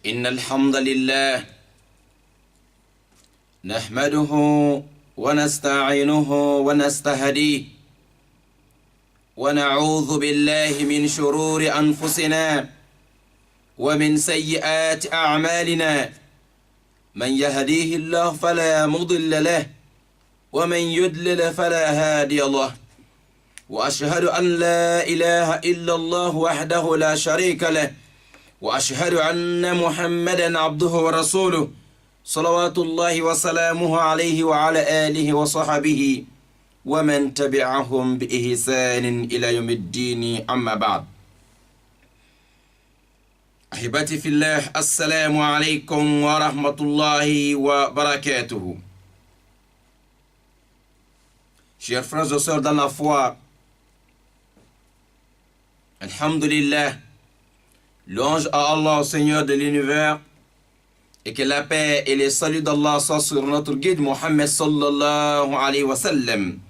إن الحمد لله نحمده ونستعينه ونستهديه ونعوذ بالله من شرور أنفسنا ومن سيئات أعمالنا من يهديه الله فلا مضل له ومن يضلل فلا هادي له وأشهد أن لا إله إلا الله وحده لا شريك له وأشهد أن محمدا عبده ورسوله صلوات الله وسلامه عليه وعلى آله وصحبه ومن تبعهم بإحسان إلى يوم الدين أما بعد. أحبتي في الله، السلام عليكم ورحمة الله وبركاته. Chers frères et sœurs dans la foi, Alhamdulillah, louange à Allah, Seigneur de l'univers, et que la paix et les saluts d'Allah soient sur notre guide Mohammed sallallahu alayhi wa sallam.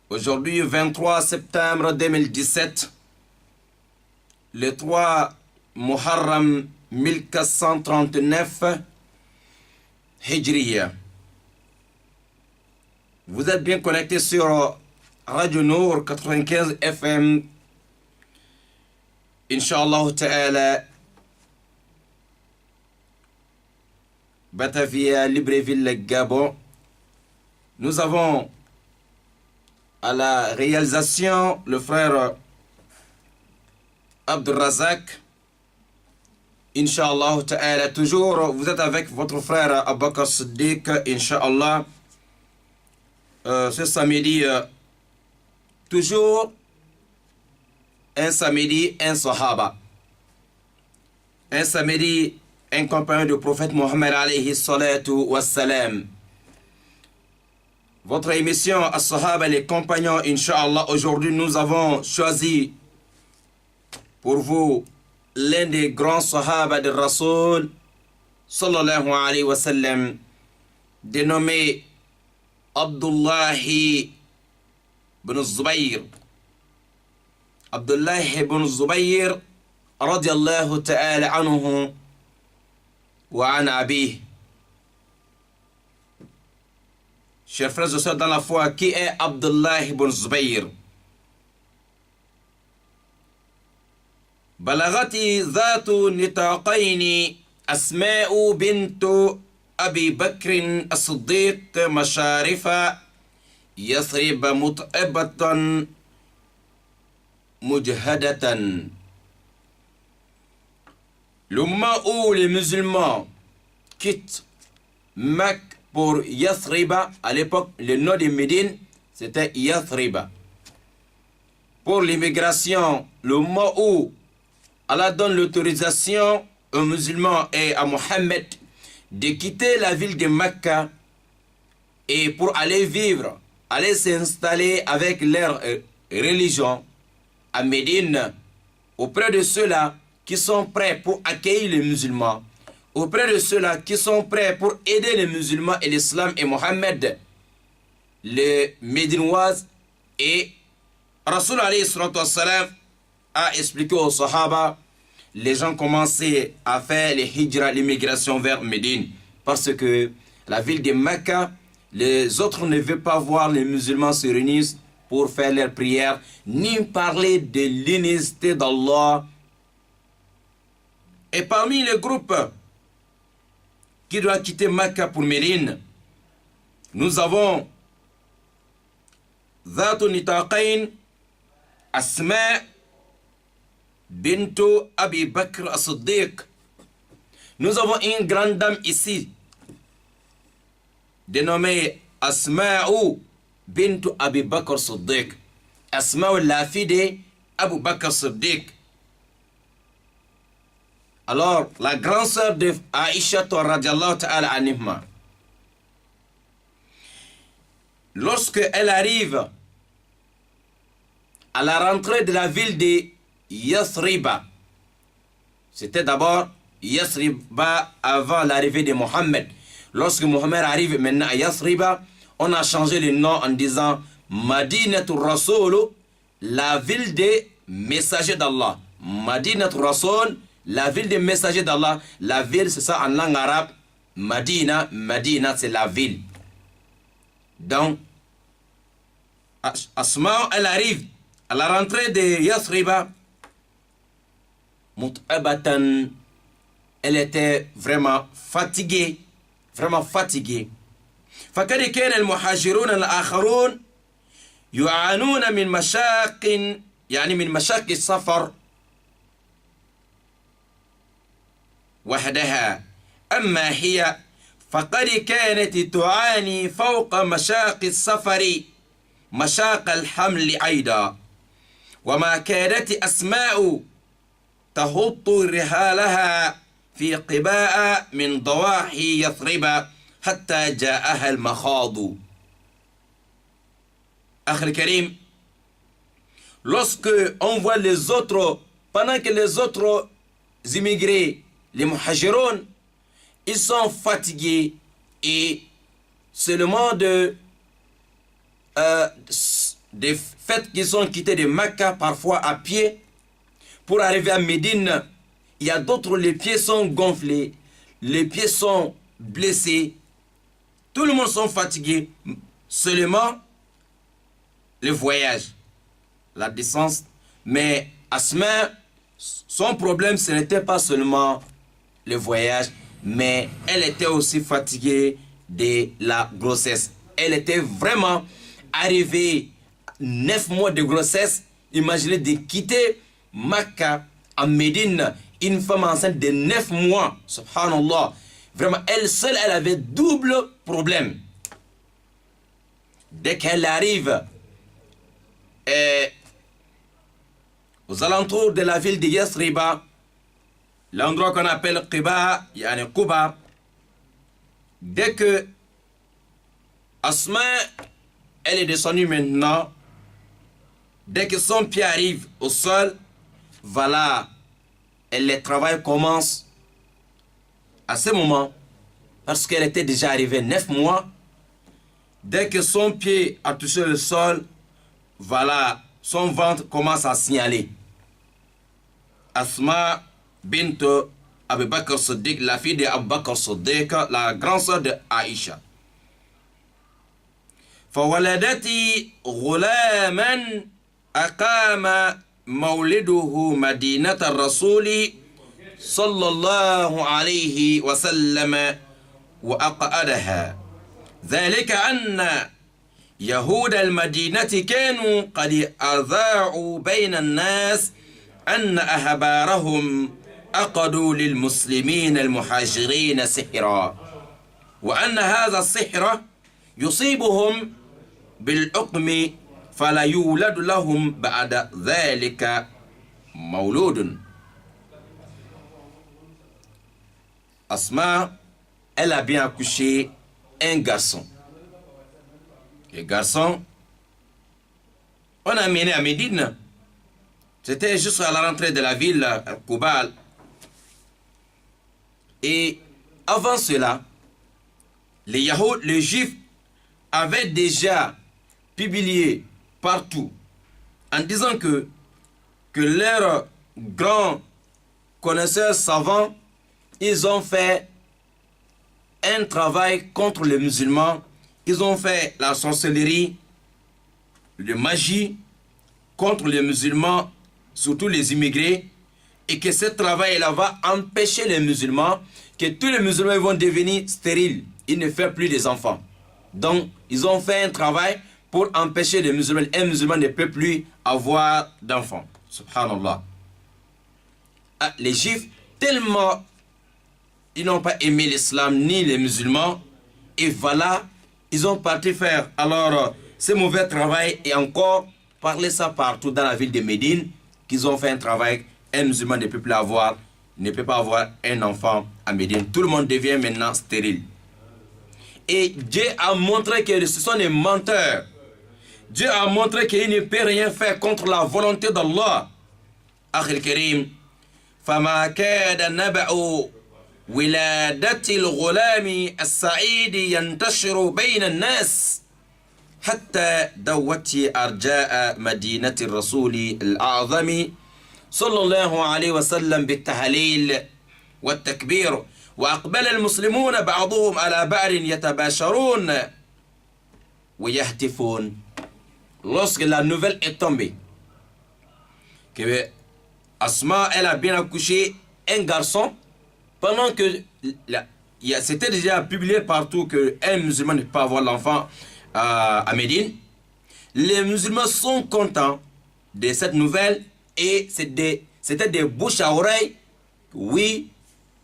Aujourd'hui, 23 septembre 2017, le 3 Muharram 1439 Hijriya. Vous êtes bien connectés sur Radio Nour 95 FM. Inch'Allah Ta'ala, Batavia, Libreville, Gabon. Nous avons à la réalisation le frère Abdurrazak. Inch'Allah Ta'ala, toujours vous êtes avec votre frère Abu Bakr Siddiq. Inch'Allah, ce samedi, toujours un samedi, un sahaba. Un samedi, un compagnon du prophète Mohammed alayhi salatu wassalam. Votre émission As-Sahaba, les compagnons, Inch'Allah. Aujourd'hui, nous avons choisi pour vous l'un des grands sahaba de Rasoul sallallahu alayhi wa sallam, dénommé Abdullahi ibn Zubayr. Abdullahi ibn Zubayr radiyallahu ta'ala anhu wa an abih. Chers frères et sœurs dans la foi, qui est Abdullah ibn Zubayr? بلغتي ذات نطاقين أسماء بنت أبي بكر الصديق مشارف يثرب مطعبة مجهدة. Le moment où les musulmans quittent Mecque pour Yathriba, à l'époque, le nom de Médine, c'était Yathriba. Pour l'immigration, le moment où Allah donne l'autorisation aux musulmans et à Mohammed de quitter la ville de Mecca et pour aller vivre, aller s'installer avec leur religion à Médine, auprès de ceux-là qui sont prêts pour accueillir les musulmans, auprès de ceux-là qui sont prêts pour aider les musulmans et l'islam et Mohammed, les Médinois, et Rasul alayhi salatu wassalam a expliqué aux Sahaba, les gens commençaient à faire les hijra, l'immigration vers Médine, parce que la ville de Mecca, les autres ne veulent pas voir les musulmans se réunir pour faire leurs prières, ni parler de l'unicité d'Allah. Et parmi les groupes qui doivent quitter Mecca pour Médine, nous avons Dhatu Nitaqain Asma Bintu Abi Bakr as-Siddiq. Nous avons une grande dame ici, dénommée Asma'u Bintu Abi Bakr as-Siddiq. Asma'u, la fille de Abu Bakr as-Siddiq. Alors, la grande sœur de Aïcha radiyallahu ta'ala anha, lorsque elle arrive à la rentrée de la ville de Yathriba, c'était d'abord Yathriba avant l'arrivée de Mohammed. Lorsque Mohammed arrive maintenant à Yathriba, on a changé le nom en disant Madinatul Rasoul, la ville des messagers d'Allah. Madinatul Rasoul, La ville des messagers d'Allah. La ville, c'est ça en langue arabe. Madina, Madina, c'est la ville. Donc, Asma, elle arrive à la rentrée de Yathriba. Mut'abatan, elle était vraiment fatiguée. Vraiment fatiguée. فقد كان المهاجرون الآخرون يعانون من مشاق يعني من مشاق السفر وحدها أما هي فقد كانت تعاني فوق مشاق السفر مشاق الحمل أيضا وما كانت أسماء تهط رحالها في قباء من ضواحي يثرب حتى جاءها المخاض. Akhil Karim, lorsque on voit les autres, pendant que les autres immigrés, les muhajiroun, ils sont fatigués et seulement des faits qu'ils ont quitté de Mecca parfois à pied pour arriver à Médine. Il y a d'autres, les pieds sont gonflés, les pieds sont blessés, tout le monde sont fatigués, seulement le voyage, la distance. Mais Asma, son problème, ce n'était pas seulement le voyage, mais elle était aussi fatiguée de la grossesse. Elle était vraiment arrivée 9 mois de grossesse. Imaginez de quitter Mecca à Médine, une femme enceinte de 9 mois. Subhanallah. Vraiment, elle seule, elle avait double problème. Dès qu'elle arrive aux alentours de la ville de Yathriba, l'endroit qu'on appelle Qiba, yani Quba, dès que Asma, elle est descendue maintenant, dès que son pied arrive au sol, voilà, et le travail commence à ce moment, parce qu'elle était déjà arrivée 9 mois. Dès que son pied a touché le sol, voilà, son ventre commence à signaler. Asma bint Abu Bakr Siddiq, la fille de Abu Bakr Siddiq, la grande sœur de Aïcha. فولدت غلاما أقام مولده مدينة الرسول صلى الله عليه وسلم وأقعدها ذلك أن يهود المدينة كانوا قد أذاعوا بين الناس أن أحبارهم أقدوا للمسلمين المهاجرين سحرا وأن هذا السحر يصيبهم بالعقم فلا يولد لهم بعد ذلك مولود. Asma, elle a bien accouché un garçon. Le garçon, on a amené à Médine. C'était juste à la rentrée de la ville, à Koubal. Et avant cela, les Yahoud, les Juifs, avaient déjà publié partout en disant que leurs grands connaisseurs savants, ils ont fait un travail contre les musulmans. Ils ont fait la sorcellerie, la magie contre les musulmans, surtout les immigrés, et que ce travail-là va empêcher les musulmans, que tous les musulmans vont devenir stériles, ils ne font plus des enfants. Donc, ils ont fait un travail pour empêcher les musulmans. Un musulman ne peut plus avoir d'enfants. Subhanallah. Ah, les Juifs, tellement ils n'ont pas aimé l'islam ni les musulmans, et voilà, ils ont parti faire alors ce mauvais travail et encore parler ça partout dans la ville de Médine, qu'ils ont fait un travail. Un musulman ne peut plus avoir, ne peut pas avoir un enfant à Médine. Tout le monde devient maintenant stérile. Et Dieu a montré que ce sont des menteurs. Dieu a montré qu'il ne peut rien faire contre la volonté d'Allah. Akhil Karim, فما كاد نبأ ولادة الغلام السعيد ينتشر بين الناس حتى دوت أرجاء مدينة الرسول الأعظم صلى الله عليه وسلم بالتهليل والتكبير وأقبل المسلمون بعضهم على بعض يتباشرون ويهتفون. Lorsque la nouvelle est tombée que Asma elle a bien accouché un garçon, pendant que c'était déjà publié partout que un musulman ne peut pas avoir l'enfant à Médine, les musulmans sont contents de cette nouvelle et c'était des bouches à oreille. Oui,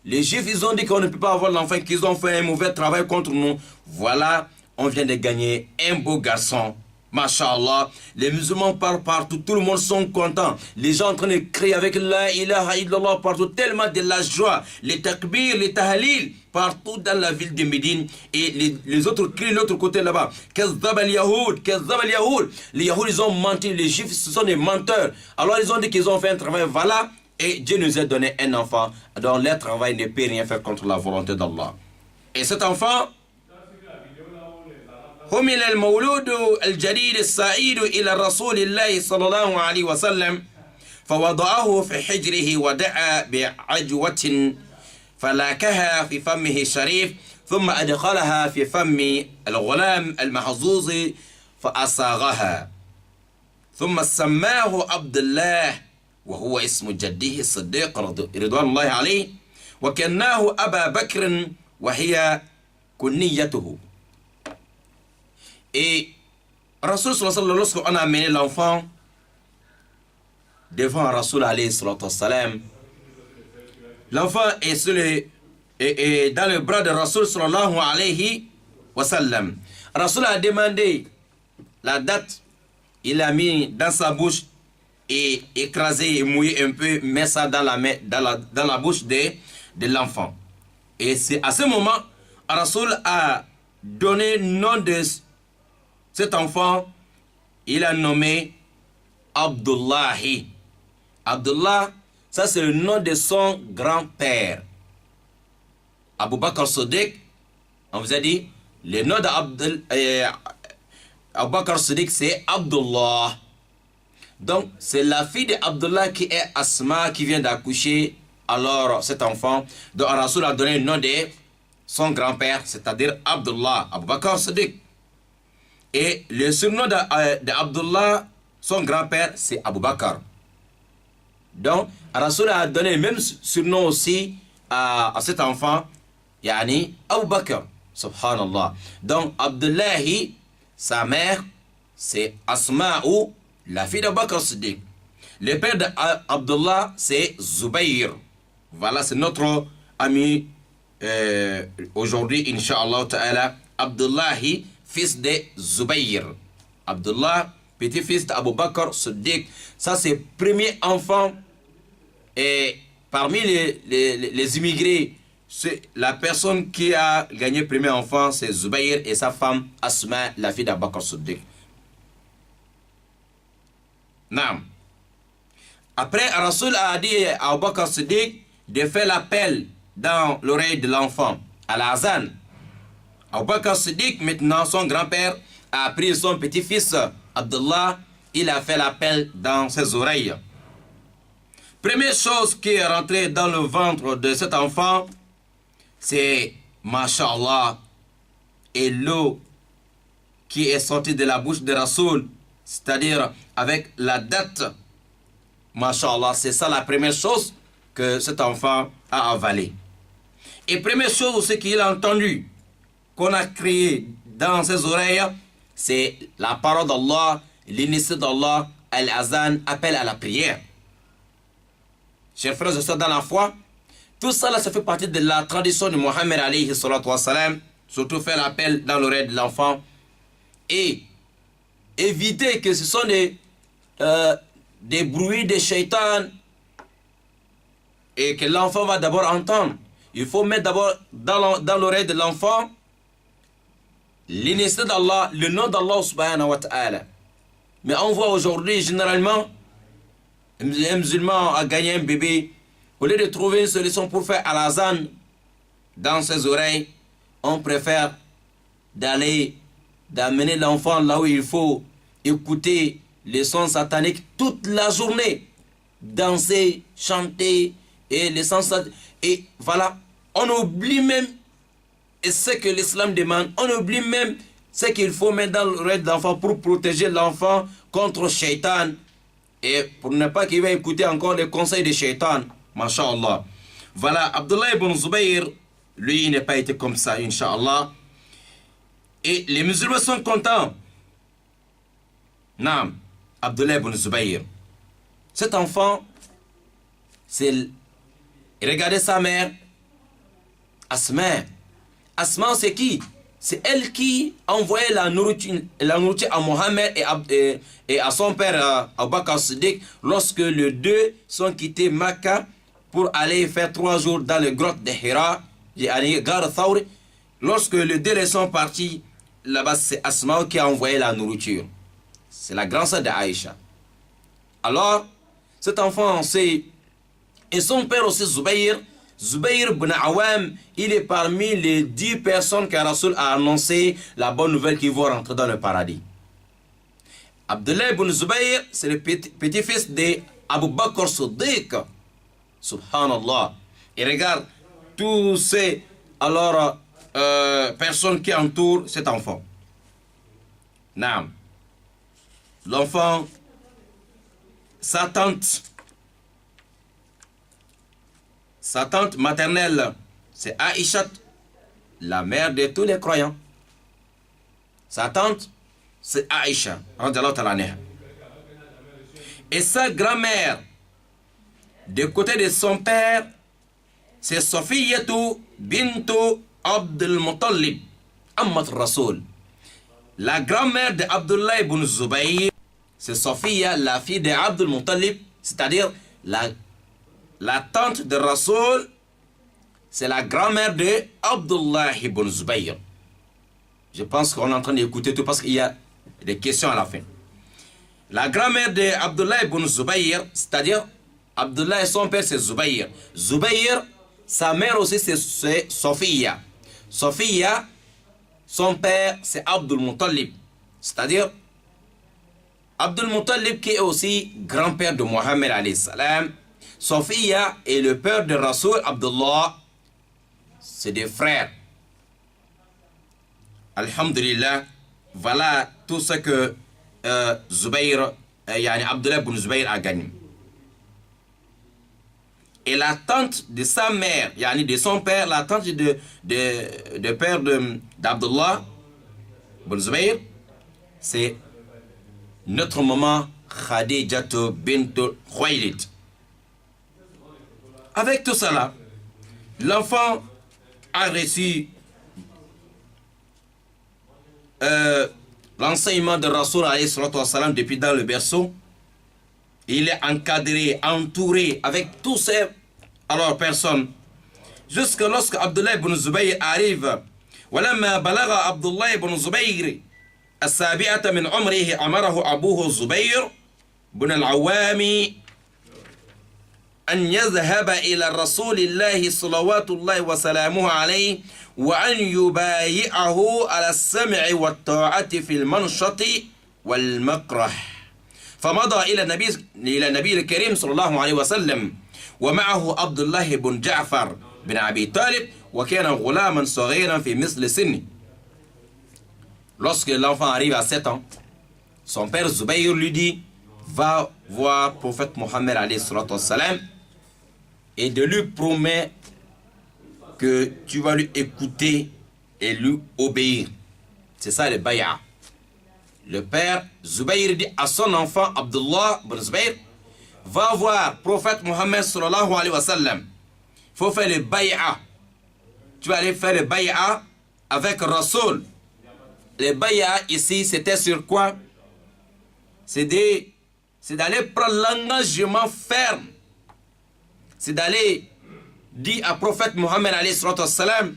les juifs ils ont dit qu'on ne peut pas avoir l'enfant, qu'ils ont fait un mauvais travail contre nous. Voilà, on vient de gagner un beau garçon. Masha'Allah, les musulmans parlent partout, tout le monde sont contents. Les gens en train de crier avec la ilaha illallah partout, tellement de la joie. Les takbir, les tahlil, partout dans la ville de Médine. Et les autres crient de l'autre côté là-bas. Kazzab al-Yahoud, Kazzab al-Yahoud. Les Yahoud, ils ont menti, les Juifs, ce sont des menteurs. Alors ils ont dit qu'ils ont fait un travail, voilà. Et Dieu nous a donné un enfant dont leur travail ne peut rien faire contre la volonté d'Allah. Et cet enfant, حمل المولود الجديد السعيد إلى رسول الله صلى الله عليه وسلم فوضعه في حجره ودعا بعجوة فلاكها في فمه الشريف ثم أدخلها في فم الغلام المحظوظ فأصاغها ثم سماه عبد الله وهو اسم جده الصديق رضوان الله عليه وكناه أبا بكر وهي كنيته. Et Rasul lorsqu'on a amené l'enfant devant Rasul alayhi salam, l'enfant est dans le bras de Rasul sallallahu alayhi wa sallam. Rasul a demandé la date, il a mis dans sa bouche et écrasé et mouillé un peu, met ça dans la bouche de l'enfant. Et c'est à ce moment, Rasul a donné nom de cet enfant, il a nommé Abdullahi. Abdullah, ça c'est le nom de son grand-père. Abu Bakr Siddiq, on vous a dit, le nom d'Abu Bakr Siddiq c'est Abdullah. Donc c'est la fille d'Abdullah qui est Asma qui vient d'accoucher. Alors cet enfant, donc Rasul a donné le nom de son grand-père, c'est-à-dire Abdullah, Abu Bakr Siddiq. Et le surnom d'Abdullah, son grand-père, c'est Abu Bakr. Donc, Rasul a donné le même surnom aussi à cet enfant, yani Abu Bakr, subhanallah. Donc, Abdullahi, sa mère, c'est Asma'u, la fille d'Abu Bakr Siddiq. Le père d'Abdullah, c'est Zubayr. Voilà, c'est notre ami aujourd'hui, Inch'Allah ta'ala, Abdullahi, fils de Zubayr. Abdullah, petit-fils d'Abu Bakr Siddiq. Ça, c'est le premier enfant. Et parmi les immigrés, la personne qui a gagné le premier enfant, c'est Zubayr et sa femme Asma, la fille d'Abu Bakr Siddiq. Naam. Après, Rasul a dit à Abu Bakr Siddiq de faire l'appel dans l'oreille de l'enfant, à l'azan. Abu Bakr Siddiq, maintenant son grand-père, a pris son petit-fils Abdullah, il a fait l'appel dans ses oreilles. Première chose qui est rentrée dans le ventre de cet enfant, c'est, Masha'Allah, et l'eau qui est sortie de la bouche de Rasoul, c'est-à-dire avec la date, Masha'Allah, c'est ça la première chose que cet enfant a avalé. Et première chose aussi qu'il a entendu, qu'on a crié dans ses oreilles, c'est la parole d'Allah, l'initiative d'Allah, Al-Azan, appel à la prière. Chers frères et sœurs dans la foi, tout ça là, ça fait partie de la tradition de Mohammed alayhi salatu wa salam, surtout faire l'appel dans l'oreille de l'enfant et éviter que ce sont des bruits de shaitan et que l'enfant va d'abord entendre. Il faut mettre d'abord dans l'oreille de l'enfant l'initiative d'Allah, le nom d'Allah subhanahu wa ta'ala. Mais on voit aujourd'hui généralement un musulman a gagné un bébé, au lieu de trouver une solution pour faire al-azan dans ses oreilles, on préfère d'amener l'enfant là où il faut écouter les sons sataniques toute la journée. danser, chanter, et les sens. Et voilà, on oublie même ce que l'islam demande. On oublie même ce qu'il faut mettre dans le rêve d'enfant pour protéger l'enfant contre Shaitan. Et pour ne pas qu'il va écouter encore les conseils de Shaitan. Masha'Allah. Voilà, Abdullah ibn Zubayr, lui, il n'a pas été comme ça, Inch'Allah. Et les musulmans sont contents. Naam, Abdullah ibn Zubayr. Cet enfant, c'est... Regardez sa mère, Asma. Asma, c'est qui? C'est elle qui envoyait la nourriture à Mohammed et à son père Abu Bakr Siddiq lorsque les deux sont quittés Makkah pour aller faire 3 jours dans les grottes de Hira, Gar Thawr. Lorsque les deux sont partis, là-bas c'est Asma qui a envoyé la nourriture. C'est la grande sœur d'Aïcha. Alors, cet enfant, c'est... Et son père aussi, Zubayr ibn Awam, il est parmi les 10 personnes que Rasoul a annoncé la bonne nouvelle qu'ils vont rentrer dans le paradis. Abdullah ibn Zubayr, c'est le petit-fils d'Abu Bakr Siddiq. Subhanallah. Et regarde tous ces personnes qui entourent cet enfant. Naam. L'enfant, sa tante maternelle, c'est Aïcha, la mère de tous les croyants. Sa tante, c'est Aïcha. Et sa grand-mère, du côté de son père, c'est Safiyatu bintu Abdul Muttalib, Ammat Rasoul. La grand-mère d'Abdullah ibn Zubayr, c'est Safiya, la fille d'Abdul Muttalib, c'est-à-dire la tante de Rasoul, c'est la grand-mère de Abdullah ibn Zubayr. Je pense qu'on est en train d'écouter tout parce qu'il y a des questions à la fin. La grand-mère de Abdullah ibn Zubayr, c'est-à-dire Abdullah et son père c'est Zubayr. Zubayr, sa mère aussi c'est Safiya. Safiya, son père c'est Abdul Muttalib. C'est-à-dire Abdul Muttalib qui est aussi grand-père de Mohammed alayhi salam. Safiya et le père de Rasoul Abdullah, c'est des frères. Alhamdulillah, voilà tout ce que Abdullah ibn Zubayr a gagné. Et la tante de sa mère, de son père, la tante de père d'Abdullah ibn Zubayr, c'est notre maman Khadijatu bint Khuwaylid. Avec tout cela, l'enfant a reçu l'enseignement de Rasoul alayhi salatu wassalam depuis dans le berceau. Il est encadré, entouré avec tous ces personnes. Jusque lorsque Abdullah ibn Zubayr arrive. ولما بلغ عبد الله بن زبير 7 من عمره أمره أبوه الزبير بن العوام أن يذهب إلى رسول الله صلوات الله وسلامه عليه وأن يبايعه على السمع والطاعة في المنشط والمكره. فمضى إلى النبي الكريم صلى الله عليه وسلم ومعه عبد الله بن جعفر بن أبي طالب وكان غلاما صغيرا في مثل سنه. Lorsque l'enfant arrive à 7 ans, son père Zubayr lui dit: va voir le prophète Mohammed alayhi salatu wassalam et de lui promet que tu vas lui écouter et lui obéir. C'est ça le bay'a. Le père Zubayr dit à son enfant Abdullah ibn Zubayr: va voir le prophète Mohammed sallallahu alayhi wa sallam. Il faut faire le bay'a. Tu vas aller faire le bay'a avec Rasoul. Le bay'a ici, c'était sur quoi? C'est d'aller prendre l'engagement ferme. C'est d'aller dire à prophète Mohammed alayhi salatu wassalam: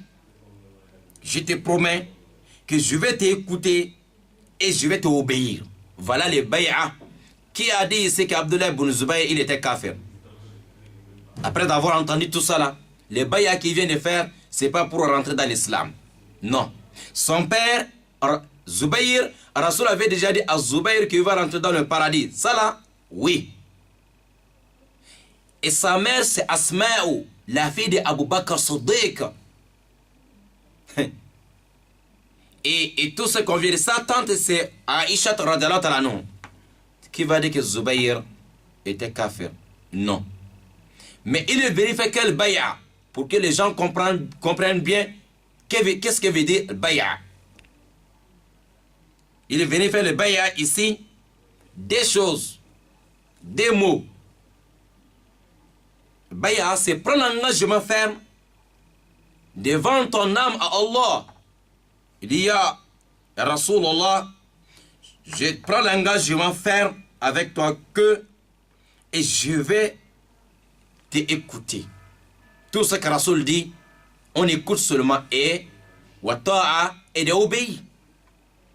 je te promets que je vais t'écouter et je vais t'obéir. Voilà le bay'a. Qui a dit ici qu'Abdullah ibn Zubayr il était kafir? Après avoir entendu tout ça là, le bay'a qu'il vient de faire, c'est pas pour rentrer dans l'islam. Non. Son père Zubayr, Rasoul avait déjà dit à Zubayr qu'il va rentrer dans le paradis. Ça là, oui. Et sa mère, c'est Asma'u, la fille d'Abu Bakr Siddiq. Et tout ce qu'on vient de sa tante, c'est Aïcha radhiyallahu ta'ala anha. Qui va dire que Zubayr était kafir? Non. Mais il est vérifié quel bay'a, pour que les gens comprennent bien qu'est-ce que veut dire bay'a. Il est vérifié le bay'a ici, des choses, des mots. Bay'a, c'est prendre l'engagement ferme devant ton âme à Allah. Il dit à Rasulallah, je prends l'engagement ferme avec toi et je vais t'écouter. Tout ce que Rasoul dit, on écoute seulement et d'obéir.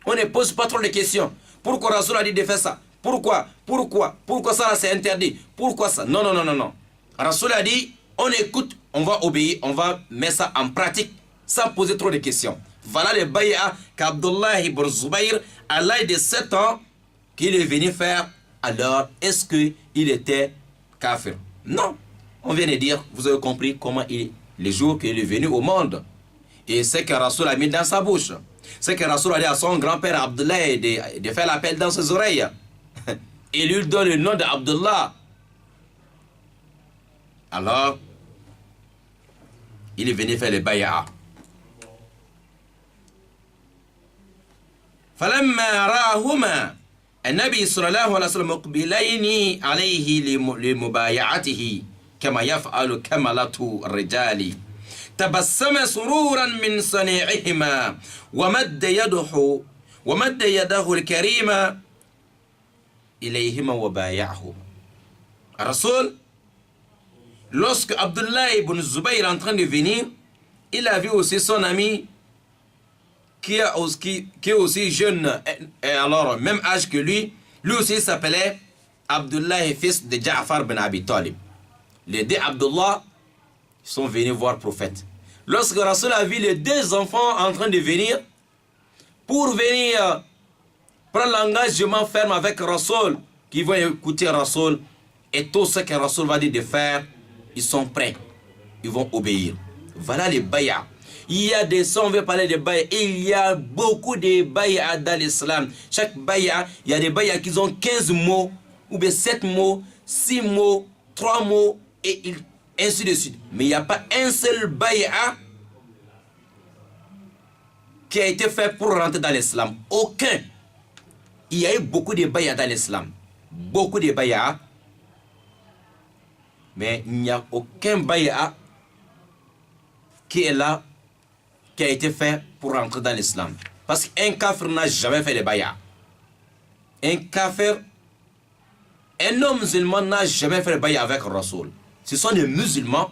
On ne pose pas trop de questions. Pourquoi Rasoul a dit de faire ça? Pourquoi ça c'est interdit? Pourquoi ça? Non. Rasoul a dit, on écoute, on va obéir, on va mettre ça en pratique sans poser trop de questions. Voilà le bay'a qu'Abdullah ibn Zubayr, à l'âge de 7 ans, qu'il est venu faire. Alors, est-ce qu'il était kafir? Non. On vient de dire, vous avez compris comment le jour qu'il est venu au monde. Et c'est que Rasoul a mis dans sa bouche. C'est que Rasoul a dit à son grand-père Abdullah de faire l'appel dans ses oreilles. Il lui donne le nom d'Abdullah. Alors, il est venu faire le bay'a. فلما رآهما النبي صلى الله عليه وسلم مقبلين عليه لمبايعته كما يفعل كملة الرجال تبسم سرورا من صنيعهما ومد يده الكريمة إليهما وبايعه. Rasoul, lorsque Abdullah ibn Zubayr est en train de venir, il a vu aussi son ami qui est aussi jeune, et alors même âge que lui aussi s'appelait Abdullah, fils de Ja'far bin Abi Talib. Les deux Abdullah sont venus voir le prophète. Lorsque Rasoul a vu les deux enfants en train de venir, pour venir prendre l'engagement ferme avec Rasoul, qui vont écouter Rasoul, et tout ce que Rasoul va dire de faire, ils sont prêts, ils vont obéir. Voilà les bay'a. Il y a des sons, on veut parler de bay'a. Il y a beaucoup de bay'a dans l'islam. Chaque bay'a, il y a des bay'a qui ont 15 mots, ou bien 7 mots, 6 mots, 3 mots, et ainsi de suite. Mais il n'y a pas un seul bay'a qui a été fait pour rentrer dans l'islam. Aucun. Il y a eu beaucoup de bay'a dans l'islam. Beaucoup de bay'a. Mais il n'y a aucun bay'a qui est là, qui a été fait pour rentrer dans l'islam. Parce qu'un kafir n'a jamais fait de bay'a. Un kafir, un non-musulman n'a jamais fait de bay'a avec Rasoul. Ce sont des musulmans,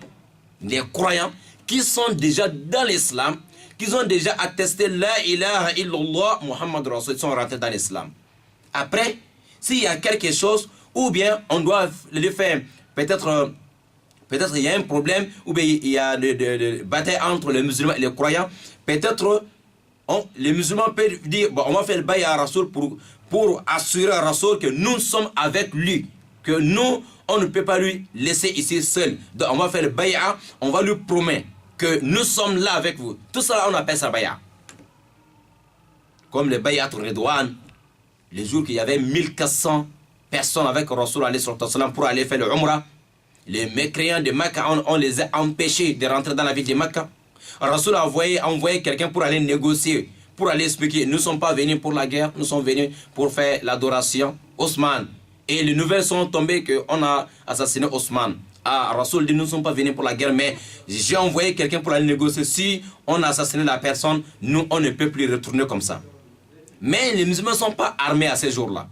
des croyants, qui sont déjà dans l'islam, qui ont déjà attesté la ilaha illallah Muhammad Rasoul, ils sont rentrés dans l'islam. Après, s'il y a quelque chose, ou bien on doit le faire, peut-être il y a un problème, ou bien il y a de bataille entre les musulmans et les croyants. Peut-être les musulmans peuvent dire, bon, on va faire le bail à Rasoul pour assurer à Rasoul que nous sommes avec lui. Que nous, on ne peut pas lui laisser ici seul. Donc on va faire le bail, on va lui promettre que nous sommes là avec vous. Tout ça, on appelle ça bail. Comme le bail à Redouane, les jours qu'il y avait 1400 personnes avec Rasoul pour aller faire le Umrah. Les mécréants de Mecca, on les a empêchés de rentrer dans la ville de Mecca. Rasoul a envoyé quelqu'un pour aller négocier, pour aller expliquer. Nous ne sommes pas venus pour la guerre, nous sommes venus pour faire l'adoration. Osman. Et les nouvelles sont tombées qu'on a assassiné Osman. Ah, Rasoul dit, nous ne sommes pas venus pour la guerre, mais j'ai envoyé quelqu'un pour aller négocier. Si on a assassiné la personne, nous, on ne peut plus retourner comme ça. Mais les musulmans ne sont pas armés à ces jours-là.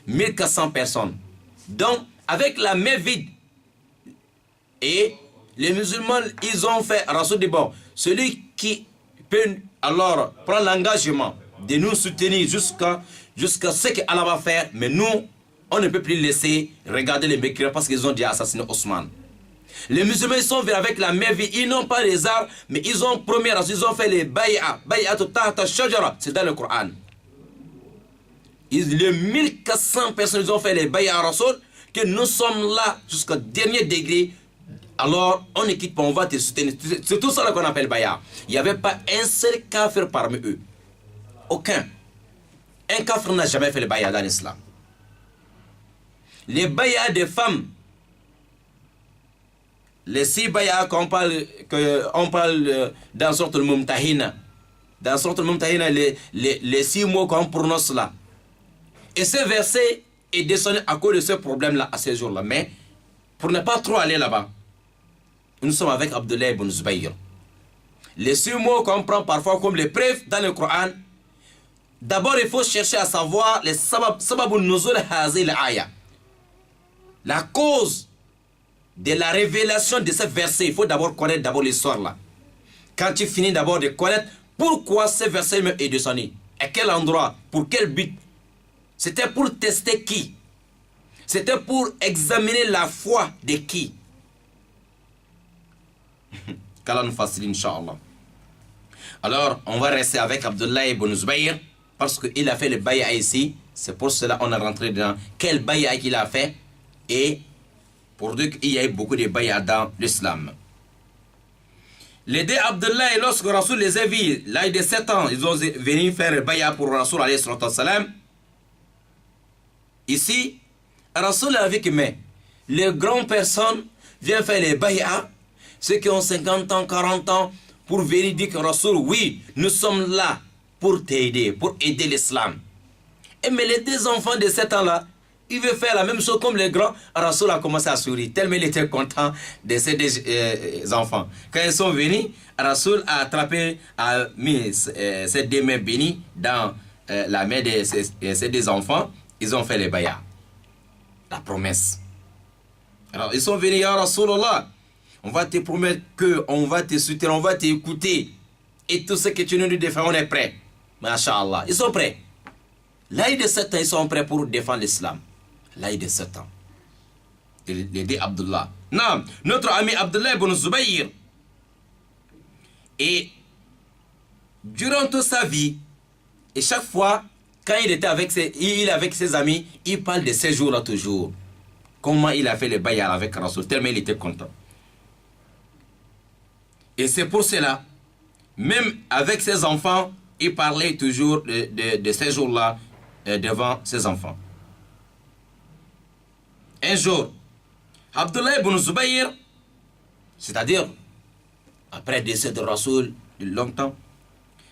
1400 personnes. Donc, avec la main vide, et les musulmans, ils ont fait, Rasoul dit, bon, celui qui peut alors prendre l'engagement de nous soutenir jusqu'à ce qu'Allah va faire, mais nous, on ne peut plus laisser regarder les mécréants parce qu'ils ont déjà assassiné Osman. Les musulmans, ils sont venus avec la main vide, ils n'ont pas les armes, mais ils ont promis, ils ont fait les bay'a, c'est dans le Coran. Les 1400 personnes, ils ont fait les bay'a à Rasoul. que nous sommes là jusqu'au dernier degré, alors on ne quitte pas, on va te soutenir. C'est tout ça qu'on appelle Baya. Il n'y avait pas un seul kafir parmi eux. Aucun. Un kafir n'a jamais fait le Baya dans l'islam. Les Baya des femmes, les 6 Baya qu'on parle, dans sorte de Mumtahina. Dans sorte de Mumtahina, les 6 mots qu'on prononce là. Et ce verset est descendu à cause de ce problème-là, à ces jours-là. Mais, pour ne pas trop aller là-bas, nous sommes avec Abdullah ibn Zubayr. Les 6 mots qu'on prend parfois comme les preuves dans le Coran, d'abord il faut chercher à savoir les sababun nuzul hazil aya. La cause de la révélation de ce verset, il faut d'abord connaître d'abord l'histoire là. Quand tu finis d'abord de connaître pourquoi ce verset est descendu, à quel endroit, pour quel but. C'était pour tester qui? C'était pour examiner la foi de qui? Qu'Allah nous facilite, Inch'Allah. Alors, on va rester avec Abdullah ibn Zubayr parce qu'il a fait le bay'a ici. C'est pour cela qu'on est rentré dans quel bay'a qu'il a fait et pour dire qu'il y a eu beaucoup de bay'a dans l'islam. Les deux Abdullah, lorsque Rasoul les a vus, l'âge de 7 ans, ils ont venu faire le bay'a pour Rasoul alayhi salam. Ici, Rasoul a vu que les grandes personnes viennent faire les bay'a, ceux qui ont 50 ans, 40 ans, pour venir dire que Rasoul, oui, nous sommes là pour t'aider, pour aider l'islam. Mais les 2 enfants de 7 ans-là, ils veulent faire la même chose comme les grands. Rasoul a commencé à sourire, tellement il était content de ces 2 enfants. Quand ils sont venus, Rasoul a attrapé, a mis ses 2 mains bénies dans la main de ces 2 enfants. Ils ont fait les bay'a, la promesse. Alors ils sont venus, ya Rasulullah, on va te promettre qu'on va te soutenir, on va t'écouter. Et tout ce que tu nous dis de faire, on est prêts. Masha'Allah, ils sont prêts. L'âge de 7 ans, ils sont prêts pour défendre l'islam. L'âge de 7 ans. Les 2 Abdullah. Non, notre ami Abdullah ibn Zubayr. Et durant toute sa vie, et chaque fois, quand il était avec ses amis, il parle de ces jours-là toujours. Comment il a fait le bay'a avec Rasoul, tellement il était content. Et c'est pour cela, même avec ses enfants, il parlait toujours de ces jours-là devant ses enfants. Un jour, Abdullah ibn Zubayr, c'est-à-dire après le décès de Rasoul de longtemps,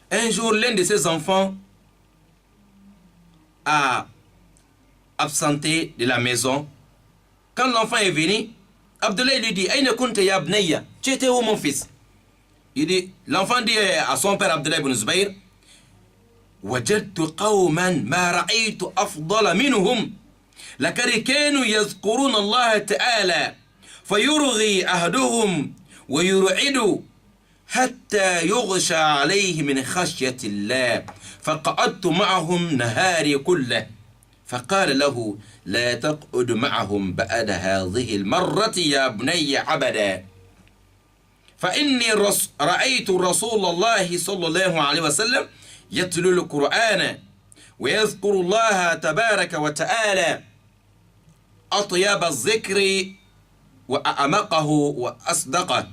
un jour l'un de ses enfants a absenté de la maison. Quand l'enfant est venu, Abdullah lui dit, Aïna kunta ya abnayya, tu étais où mon fils? Il dit, l'enfant dit à son père Abdullah ibn Zubayr, وجدت قوما ما رأيت أفضل منهم لقد كانوا يذكرون الله تعالى فيرغي أحدهم ويرعد حتى يغشى عليه من خشية الله فقعدت معهم نهاري كله فقال له لا تقعد معهم بعد هذه المرة يا بني عبدا فإني رأيت رسول الله صلى الله عليه وسلم يتلو القرآن ويذكر الله تبارك وتعالى أطيب الذكر وأعمقه وأصدقه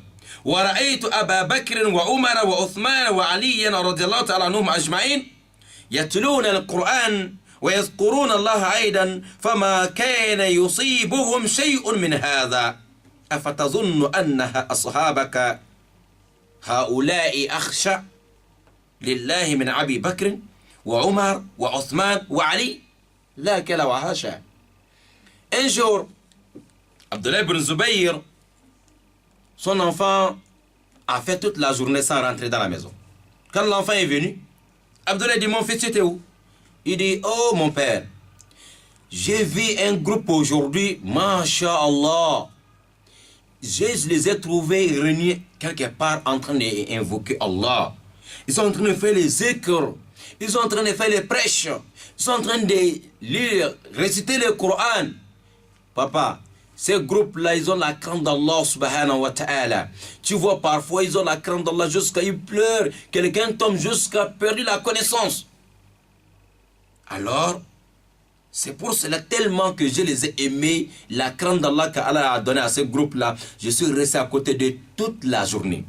ورأيت أبا بكر وعمر وعثمان وعلي رضي الله تعالى عنهم أجمعين يتلون القرآن ويذكرون الله أيضا فما كان يصيبهم شيء من هذا أفتظن أن أصحابك هؤلاء أخشى لله من أبي بكر وعمر وعثمان وعلي لا كلا وهاشا. Un jour, Abdullah ibn Zubayr, son enfant a fait toute la journée sans rentrer dans la maison. Quand l'enfant est venu, Abdullah dit, mon fils, tu étais où? Il dit, oh mon père, j'ai vu un groupe aujourd'hui, masha'Allah. Je les ai trouvés réunis quelque part en train d'invoquer Allah. Ils sont en train de faire les zikr, ils sont en train de faire les prêches, ils sont en train de lire, réciter le Coran. Papa, ces groupes-là, ils ont la crainte d'Allah subhanahu wa ta'ala. Tu vois, parfois, ils ont la crainte d'Allah jusqu'à ils pleurent. Quelqu'un tombe jusqu'à perdu la connaissance. Alors, C'est pour cela tellement que je les ai aimés, la crainte d'Allah qu'Allah a donné à ce groupe-là, je suis resté à côté de toute la journée.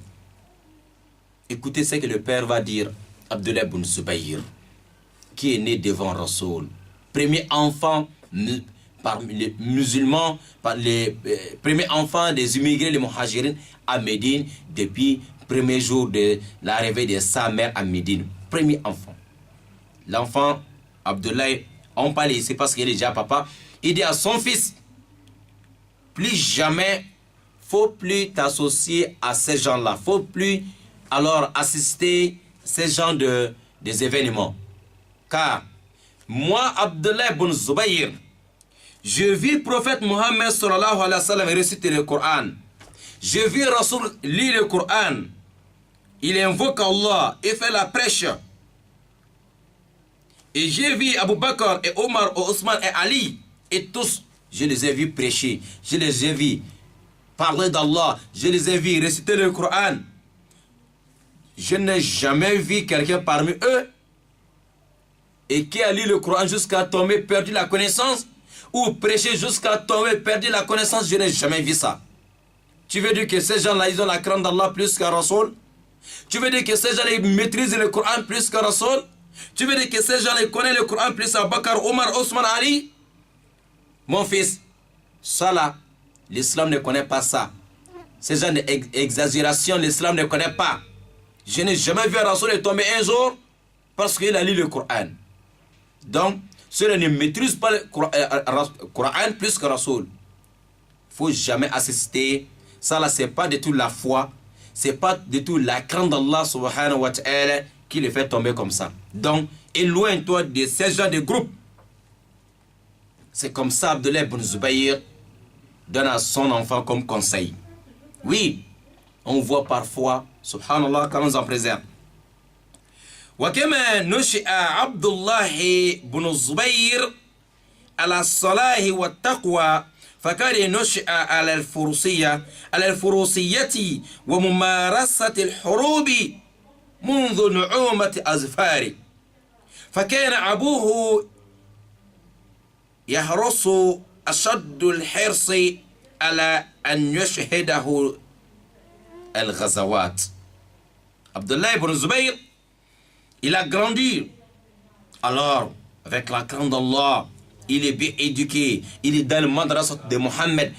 Écoutez ce que le père va dire, Abdullah ibn Zubayr, qui est né devant Rasoul, premier enfant parmi les musulmans, les premiers enfants des immigrés, les muhajirines à Médine, depuis le premier jour de l'arrivée de sa mère à Médine. Premier enfant. L'enfant, Abdullah, on parle ici parce qu'il est déjà papa, il dit à son fils, plus jamais, faut plus t'associer à ces gens-là, faut plus alors assister ces gens des événements. Car moi, Abdullah ibn Zubayr, je vis le prophète Mohammed sallallahu alayhi wa sallam réciter le Coran. Je vis Rasoul lire le Coran. Il invoque Allah et fait la prêche. Et j'ai vu Abu Bakr et Omar et Ousmane et Ali et tous, je les ai vus prêcher. Je les ai vus parler d'Allah. Je les ai vus réciter le Coran. Je n'ai jamais vu quelqu'un parmi eux et qui a lu le Coran jusqu'à tomber perdu la connaissance ou prêcher jusqu'à tomber perdu la connaissance. Je n'ai jamais vu ça. Tu veux dire que ces gens-là, ils ont la crainte d'Allah plus qu'un Rasoul? Tu veux dire que ces gens-là, ils maîtrisent le Coran plus qu'un Rasoul? Tu veux dire que ces gens-là, ils connaissent le Coran plus qu'Abu Bakr, Omar, Ousmane, Ali? Mon fils, ça là, l'islam ne connaît pas ça. Ces gens d'exagération, l'islam ne connaît pas. Je n'ai jamais vu un Rasoul tomber un jour parce qu'il a lu le Coran. Donc, ceux-là ne maîtrisent pas le Coran plus que Rasoul. Il ne faut jamais assister. Ça là, ce n'est pas du tout la foi. Ce n'est pas du tout la crainte d'Allah subhanahu wa ta'ala qui les fait tomber comme ça. Donc, éloigne-toi de ces gens de groupe. C'est comme ça Abdullah ibn Zubayr donne à son enfant comme conseil. Oui, on voit parfois, subhanallah, quand on s'en préserve. وكما نشأ عبد الله بن الزبير على الصلاة والتقوى فكان نشأ على الفروسية وممارسة الحروب منذ نعومة أظفاره فكان أبوه يحرص أشد الحرص على أن يشهده الغزوات. Abdullah ibn Zubayr, il a grandi. Alors, avec la crainte d'Allah, il est bien éduqué. Il est dans le madrasa de Mohammed.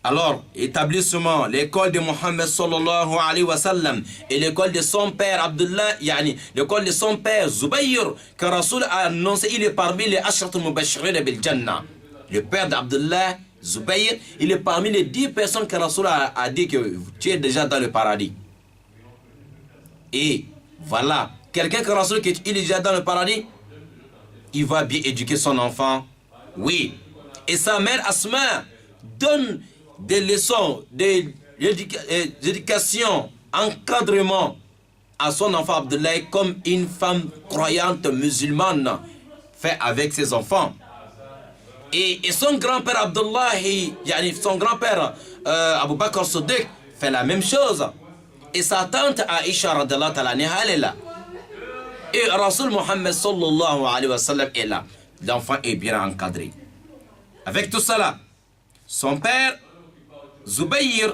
Alors, établissement, l'école de Mohammed sallallahu alayhi wa sallam et l'école de son père Abdullah, yani l'école de son père Zubayr, que Rasoul a annoncé, il est parmi les Ashrat al-Mubashirin bil Jannah. Le père d'Abdullah, Zubayr, il est parmi les 10 personnes que Rasoul a dit que tu es déjà dans le paradis. Et voilà, quelqu'un que Rasoul il est déjà dans le paradis, il va bien éduquer son enfant. Oui. Et sa mère Asma donne des leçons, d'éducation, encadrement à son enfant Abdullah comme une femme croyante musulmane fait avec ses enfants. Et son grand-père Abdullah, son grand-père Abu Bakr Siddiq fait la même chose. Et sa tante Aisha radhiyallahu ta'ala anha, elle est là. Et Rasoul Mohammed sallallahu alayhi wa sallam est là. L'enfant est bien encadré. Avec tout cela, son père Zubayr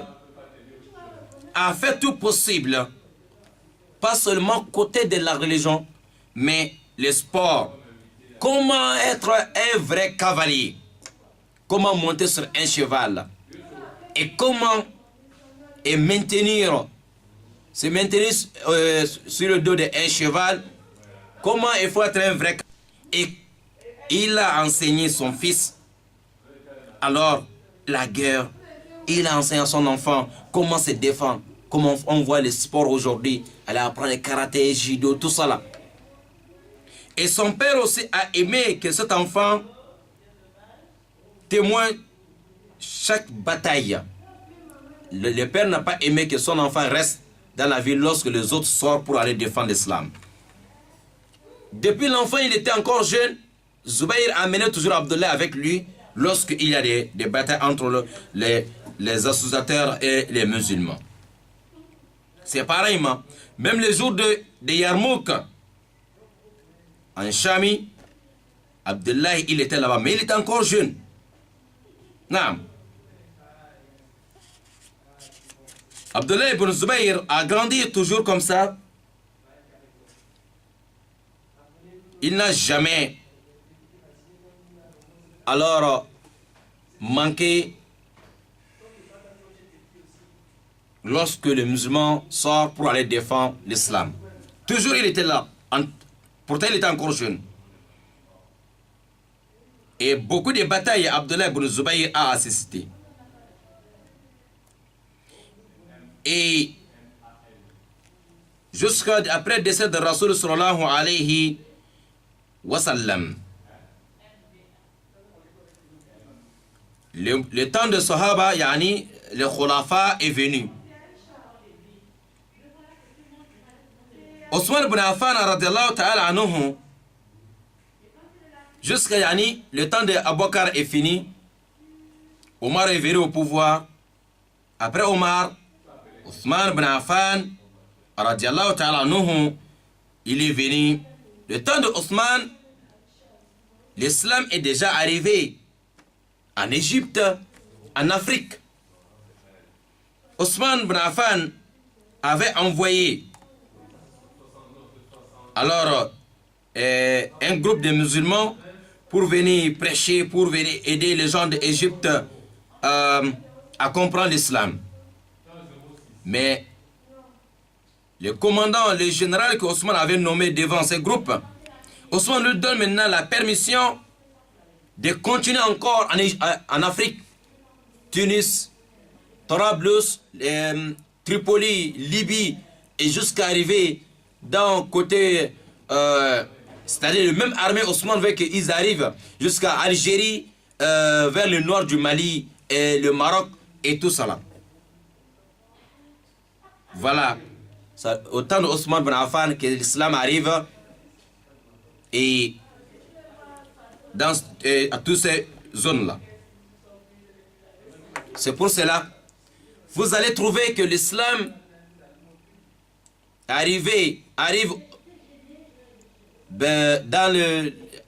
a fait tout possible, pas seulement côté de la religion, mais le sport. Comment être un vrai cavalier? Comment monter sur un cheval? Et comment se maintenir sur le dos d'un cheval? Comment il faut être un vrai cavalier? Et il a enseigné son fils. Alors, la guerre, il a enseigné à son enfant comment se défendre. Comment on voit les sports aujourd'hui. Elle apprend le karaté, judo, tout ça là. Et son père aussi a aimé que cet enfant témoigne chaque bataille. Le père n'a pas aimé que son enfant reste dans la ville lorsque les autres sortent pour aller défendre l'islam. Depuis l'enfant, il était encore jeune. Zubayr amenait toujours Abdullah avec lui lorsqu'il y a des batailles entre les associateurs et les musulmans. C'est pareillement. Même les jours de Yarmouk, en Chami, Abdullah, il était là-bas, mais il était encore jeune. Naam. Abdullah ibn Zubayr a grandi toujours comme ça. Il n'a jamais alors manqué lorsque le musulman sort pour aller défendre l'islam. Toujours il était là. Pourtant il était encore jeune. Et beaucoup de batailles Abdullah ibn Zubayr a assisté. Et jusqu'après le décès de Rasul sallallahu alayhi wa sallam, le temps de Sahaba, yani le Khulafa est venu. Othman ibn Affan radiyallahu ta'ala anhu, jusqu'à yani, le temps de Abu Bakr est fini. Omar est venu au pouvoir. Après Omar, Othman ibn Affan radiyallahu ta'ala anhu, il est venu. Le temps de Othman, l'islam est déjà arrivé en Égypte, en Afrique. Othman ibn Affan avait envoyé alors un groupe de musulmans pour venir prêcher, pour venir aider les gens d'Égypte à comprendre l'islam. Mais le commandant, le général que Othman avait nommé devant ce groupe, Othman lui donne maintenant la permission de continuer encore en Afrique. Tunis, Trablus, Tripoli, Libye, et jusqu'à arriver dans côté, c'est-à-dire le même armée Othman veut qu'ils arrivent jusqu'à Algérie, vers le nord du Mali et le Maroc et tout ça là. Voilà, ça, au temps de Othman ibn Affan que l'islam arrive et dans à toutes ces zones-là. C'est pour cela, vous allez trouver que l'islam arrive dans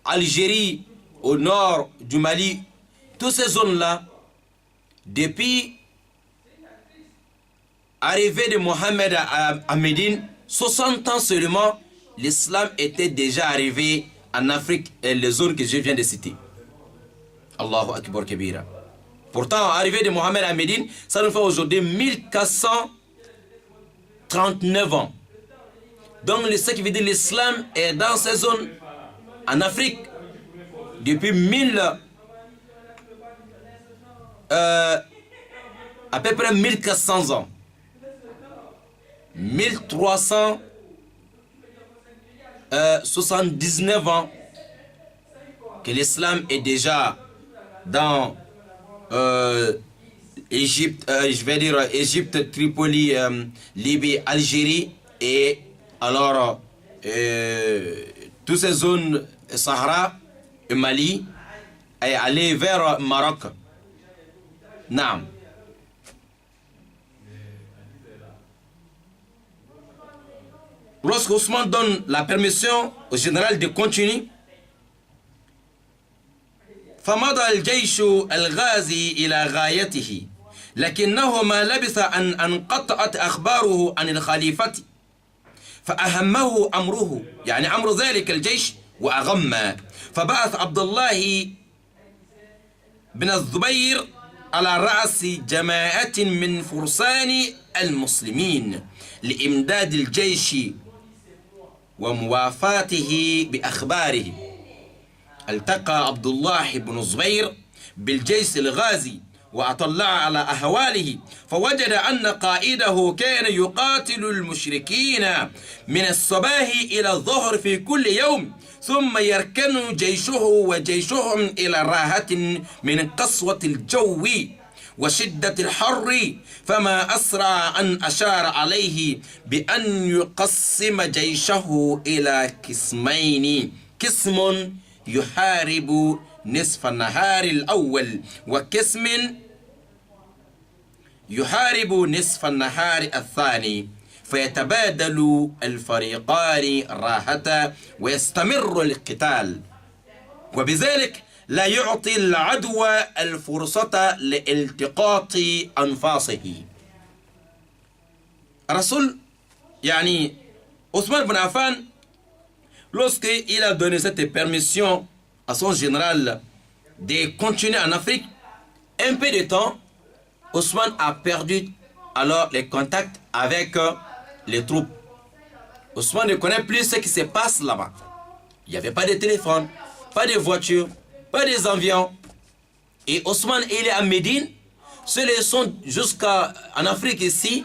l'Algérie, au nord du Mali, toutes ces zones-là, depuis l'arrivée de Mohammed à Médine, 60 ans seulement, l'islam était déjà arrivé en Afrique et les zones que je viens de citer. Allahu Akbar Kabira. Pourtant, l'arrivée de Mohammed à Médine, ça nous fait aujourd'hui 1439 ans. Donc, ce qui veut dire l'islam est dans ces zones en Afrique depuis à peu près 1400 ans. 1379 ans que l'islam est déjà dans Égypte, je vais dire Égypte, Tripoli, Libye, Algérie et alors toutes ces zones Sahara et Mali et aller vers Maroc. Naam. Lorsque Ousmane donne la permission au général de continuer, فمضى الجيش الغازي إلى غايته لكنه ما لبث أن انقطعت أخباره عن الخليفة فأهمه أمره يعني أمر ذلك الجيش وأغمى فبعث عبد الله بن الزبير على رأس جماعة من فرسان المسلمين لإمداد الجيش وموافاته بأخباره. التقى عبد الله بن الزبير بالجيش الغازي وأطلع على أهواله فوجد أن قائده كان يقاتل المشركين من الصباح إلى الظهر في كل يوم ثم يركن جيشه وجيشهم إلى راحة من قسوة الجو وشدة الحر فما أسرع أن أشار عليه بأن يقسم جيشه إلى قسمين قسم يحارب نصف النهار الأول وقسم يحارب نصف النهار الثاني فيتبادل الفريقان راحة ويستمر القتال. وبذلك لا يعطي العدو الفرصة لالتقاط أنفاسه. Rasoul, yani Othman ibn Affan, lorsqu'il a donné cette permission à son général de continuer en Afrique, un peu de temps, Othman a perdu alors les contacts avec les troupes. Othman ne connaît plus ce qui se passe là-bas. Il n'y avait pas de téléphone, pas de voiture, pas des avions. Et Othman, il est à Médine. Ceux qui sont jusqu'en Afrique ici,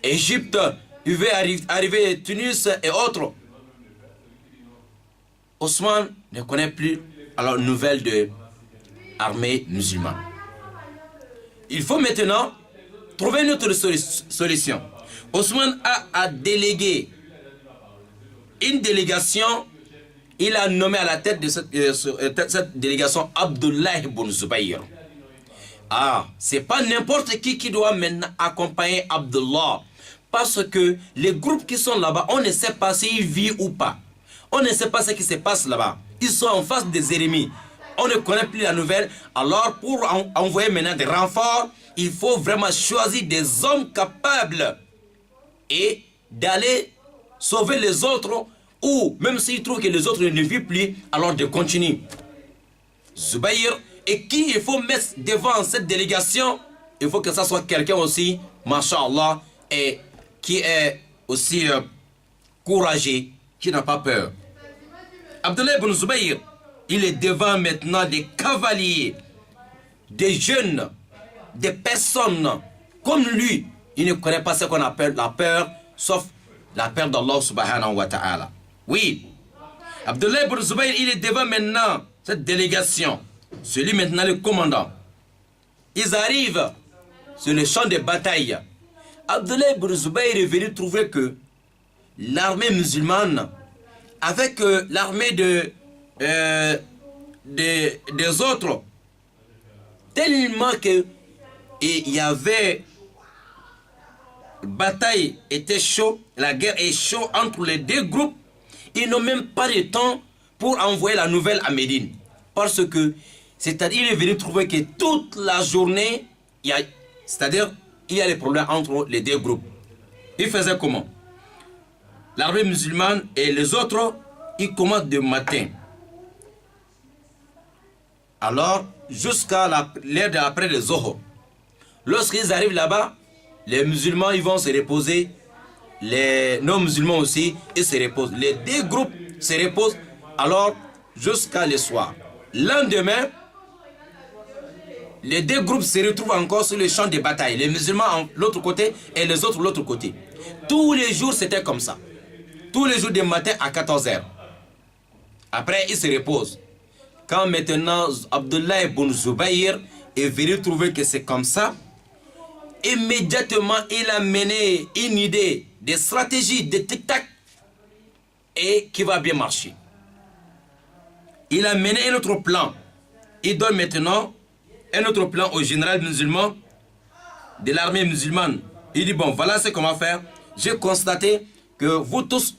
Égypte, il veut arriver Tunis et autres. Othman ne connaît plus alors nouvelle de l'armée musulmane. Il faut maintenant trouver une autre solution. Othman a délégué une délégation. Il a nommé à la tête de cette délégation Abdullah ibn Zubayr. Ah, c'est pas n'importe qui doit maintenant accompagner Abdullah. Parce que les groupes qui sont là-bas, on ne sait pas s'ils vivent ou pas. On ne sait pas ce qui se passe là-bas. Ils sont en face des ennemis. On ne connaît plus la nouvelle. Alors, pour envoyer maintenant des renforts, il faut vraiment choisir des hommes capables et d'aller sauver les autres, ou même s'ils trouvent que les autres ne vivent plus, alors de continuer. Zubayr, et qui il faut mettre devant cette délégation, il faut que ça soit quelqu'un aussi, masha'Allah, et qui est aussi courageux, qui n'a pas peur. Abdullah ibn Zubayr, il est devant maintenant des cavaliers, des jeunes, des personnes comme lui. Il ne connaît pas ce qu'on appelle la peur, sauf la peur d'Allah subhanahu wa ta'ala. Oui, Abdullah ibn Zubayr, il est devant maintenant cette délégation. Celui maintenant le commandant. Ils arrivent sur le champ de bataille. Abdullah ibn Zubayr est venu trouver que l'armée musulmane, avec l'armée des autres, tellement que il y avait bataille était chaud, la guerre est chaude entre les deux groupes, ils n'ont même pas de temps pour envoyer la nouvelle à Médine. Parce que, c'est-à-dire, il est venu trouver que toute la journée, il y a des problèmes entre les deux groupes. Il faisait comment? L'armée musulmane et les autres, ils commencent de matin. Alors, jusqu'à l'heure d'après le Zohor. Lorsqu'ils arrivent là-bas, les musulmans, ils vont se reposer. Les non-musulmans aussi, ils se reposent. Les deux groupes se reposent alors jusqu'à le soir. Lendemain, les deux groupes se retrouvent encore sur le champ de bataille. Les musulmans de l'autre côté et les autres de l'autre côté. Tous les jours, c'était comme ça. Tous les jours du matin à 14 h. Après, ils se reposent. Quand maintenant Abdullah ibn Zubayr est venu trouver que c'est comme ça, immédiatement il a mené une idée, des stratégies, des tic-tac, et qui va bien marcher. Il a mené un autre plan. Il donne maintenant un autre plan au général musulman de l'armée musulmane. Il dit, bon, voilà ce qu'on va faire. J'ai constaté que vous tous,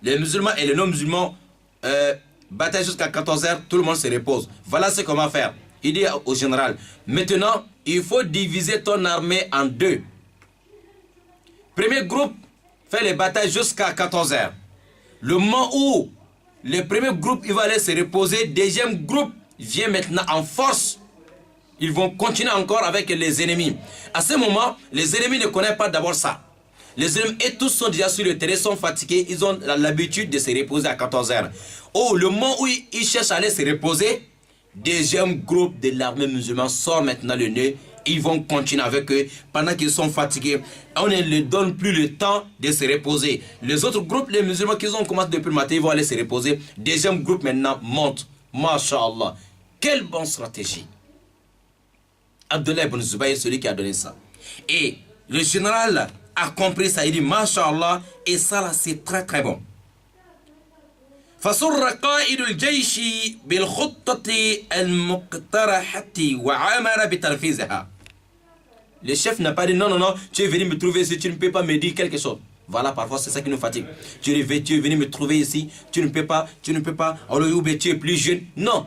les musulmans et les non-musulmans, bataille jusqu'à 14 h, tout le monde se repose. Voilà ce qu'on va faire. Il dit au général, maintenant, il faut diviser ton armée en deux. Premier groupe fait les batailles jusqu'à 14 h. Le moment où le premier groupe il va aller se reposer, deuxième groupe vient maintenant en force. Ils vont continuer encore avec les ennemis. À ce moment, les ennemis ne connaissent pas d'abord ça. Les ennemis, et tous sont déjà sur le terrain, sont fatigués, ils ont l'habitude de se reposer à 14 h. Oh, le moment où ils cherchent à aller se reposer, deuxième groupe de l'armée musulmane sort maintenant le nez. Ils vont continuer avec eux pendant qu'ils sont fatigués. On ne leur donne plus le temps de se reposer. Les autres groupes, les musulmans qui ont commencé depuis le matin, ils vont aller se reposer. Deuxième groupe maintenant monte. Masha'Allah. Quelle bonne stratégie. Abdullah ibn Zubayr, celui qui a donné ça. Et le général a compris ça. Il dit Masha'Allah. Et ça là, c'est très très bon. فسر قائد الجيش بالخطة المقترحة وعمل بتنفيذها. Le chef n'a pas dit non, non, non, tu es venu me trouver si tu ne peux pas me dire quelque chose. Voilà, parfois c'est ça qui nous fatigue. Tu es venu me trouver ici, tu ne peux pas, alors tu es plus jeune. Non.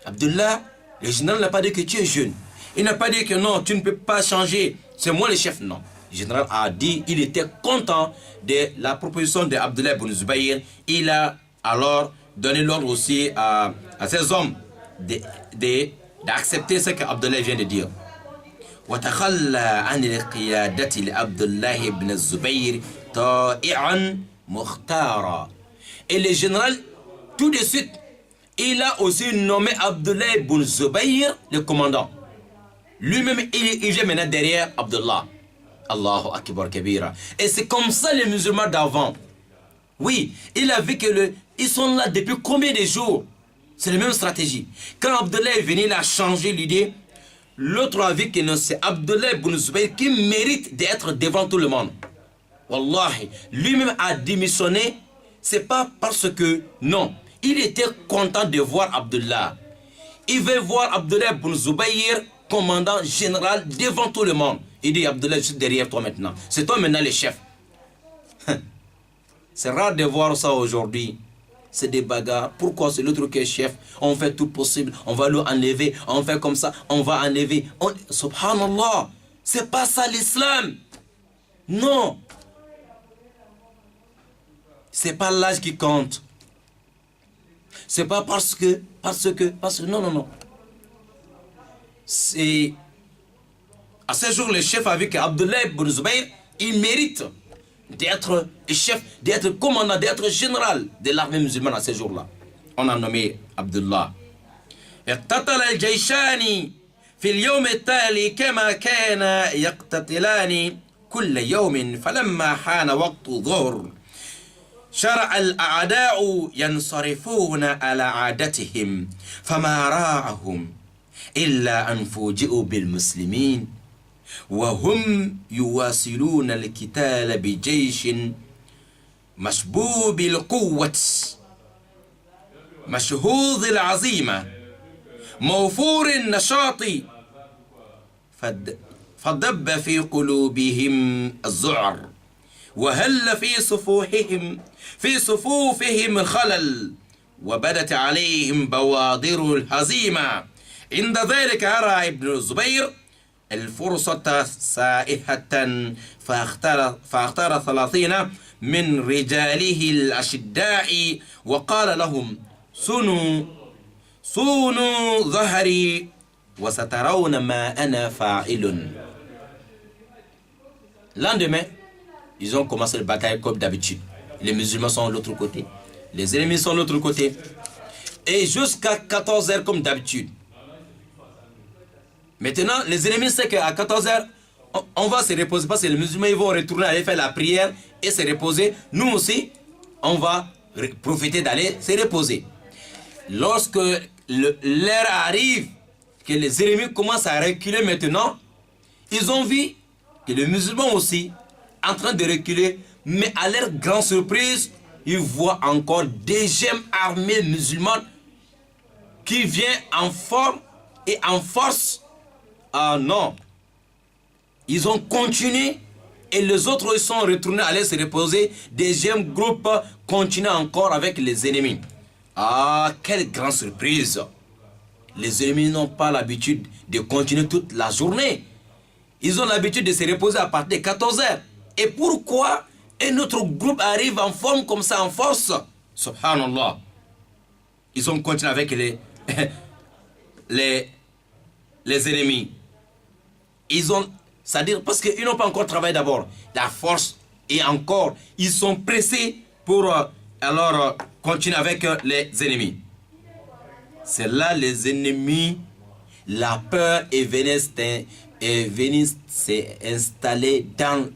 Abdullah, le général n'a pas dit que tu es jeune. Il n'a pas dit que non, tu ne peux pas changer. C'est moi le chef, non. Le général a dit, il était content de la proposition d'Abdullah ibn Zubayr. Il a alors donné l'ordre aussi à ses hommes d'accepter ce qu'Abdullah vient de dire. وتخلى عن القيادة لعبد الله بن الزبير طائعا مختارا. Et le général, tout de suite, il a aussi nommé Abdullah ibn Zubayr le commandant. Lui-même, il vient maintenant derrière Abdullah. Allahu Akbar Kabira. Et c'est comme ça les musulmans d'avant. Oui, il a vu que ils sont là depuis combien de jours? C'est la même stratégie. Quand Abdullah est venu, il a changé l'idée. L'autre a vu que c'est Abdullah ibn Zubayr qui mérite d'être devant tout le monde. Wallahi, lui-même a démissionné. C'est pas parce que, non, il était content de voir Abdullah. Il veut voir Abdullah ibn Zubayr, commandant général, devant tout le monde. Il dit, Abdullah, je suis derrière toi maintenant. C'est toi maintenant le chef. C'est rare de voir ça aujourd'hui. C'est des bagarres. Pourquoi c'est l'autre qui est chef? On fait tout possible. On va l'enlever. On fait comme ça. On va enlever. Subhanallah. C'est pas ça l'islam. Non. C'est pas l'âge qui compte. C'est pas parce que, non. C'est, à ce jour, le chef a vu qu'Abdullah ibn Zubayr, il mérite d'être chef, d'être commandant, d'être général de l'armée musulmane à ce jour-là. On a nommé Abdullah. اقتتل الجيشان في اليوم التالي كما كان يقتتلان كل يوم فلما حان وقت الظهر شرع الأعداء ينصرفون على عادتهم فما راعهم إلا أن فوجئوا بالمسلمين وهم يواصلون القتال بجيش مشبوب القوة مشهوذ العزيمة موفور النشاط فدب في قلوبهم الذعر وهل في صفوفهم خلل وبدت عليهم بوادر الهزيمة عند ذلك أرى ابن الزبير الفرصة سائحة فاختار 30 من رجاله الأشداء وقال لهم صونوا ظهري وسترون ما أنا فاعل. Lendemain, ils ont commencé la bataille comme d'habitude. Les musulmans sont de l'autre côté, les ennemis sont de l'autre côté. Et jusqu'à 14 heures comme d'habitude. Maintenant, les ennemis savent qu'à 14 heures, on va se reposer parce que les musulmans ils vont retourner aller faire la prière et se reposer. Nous aussi, on va profiter d'aller se reposer. Lorsque l'heure arrive, que les ennemis commencent à reculer maintenant, ils ont vu que les musulmans aussi, en train de reculer, mais à leur grande surprise, ils voient encore deuxième armée musulmane qui vient en forme et en force. Ah non, ils ont continué et les autres ils sont retournés aller se reposer. Deuxième groupe continue encore avec les ennemis. Ah, quelle grande surprise! Les ennemis n'ont pas l'habitude de continuer toute la journée. Ils ont l'habitude de se reposer à partir de 14 heures. Et pourquoi un autre groupe arrive en forme comme ça, en force? Subhanallah. Ils ont continué avec les ennemis. Ils ont, c'est-à-dire parce qu'ils n'ont pas encore travaillé d'abord la force et encore ils sont pressés pour alors continuer avec les ennemis. C'est là les ennemis, la peur est venue s'installer dans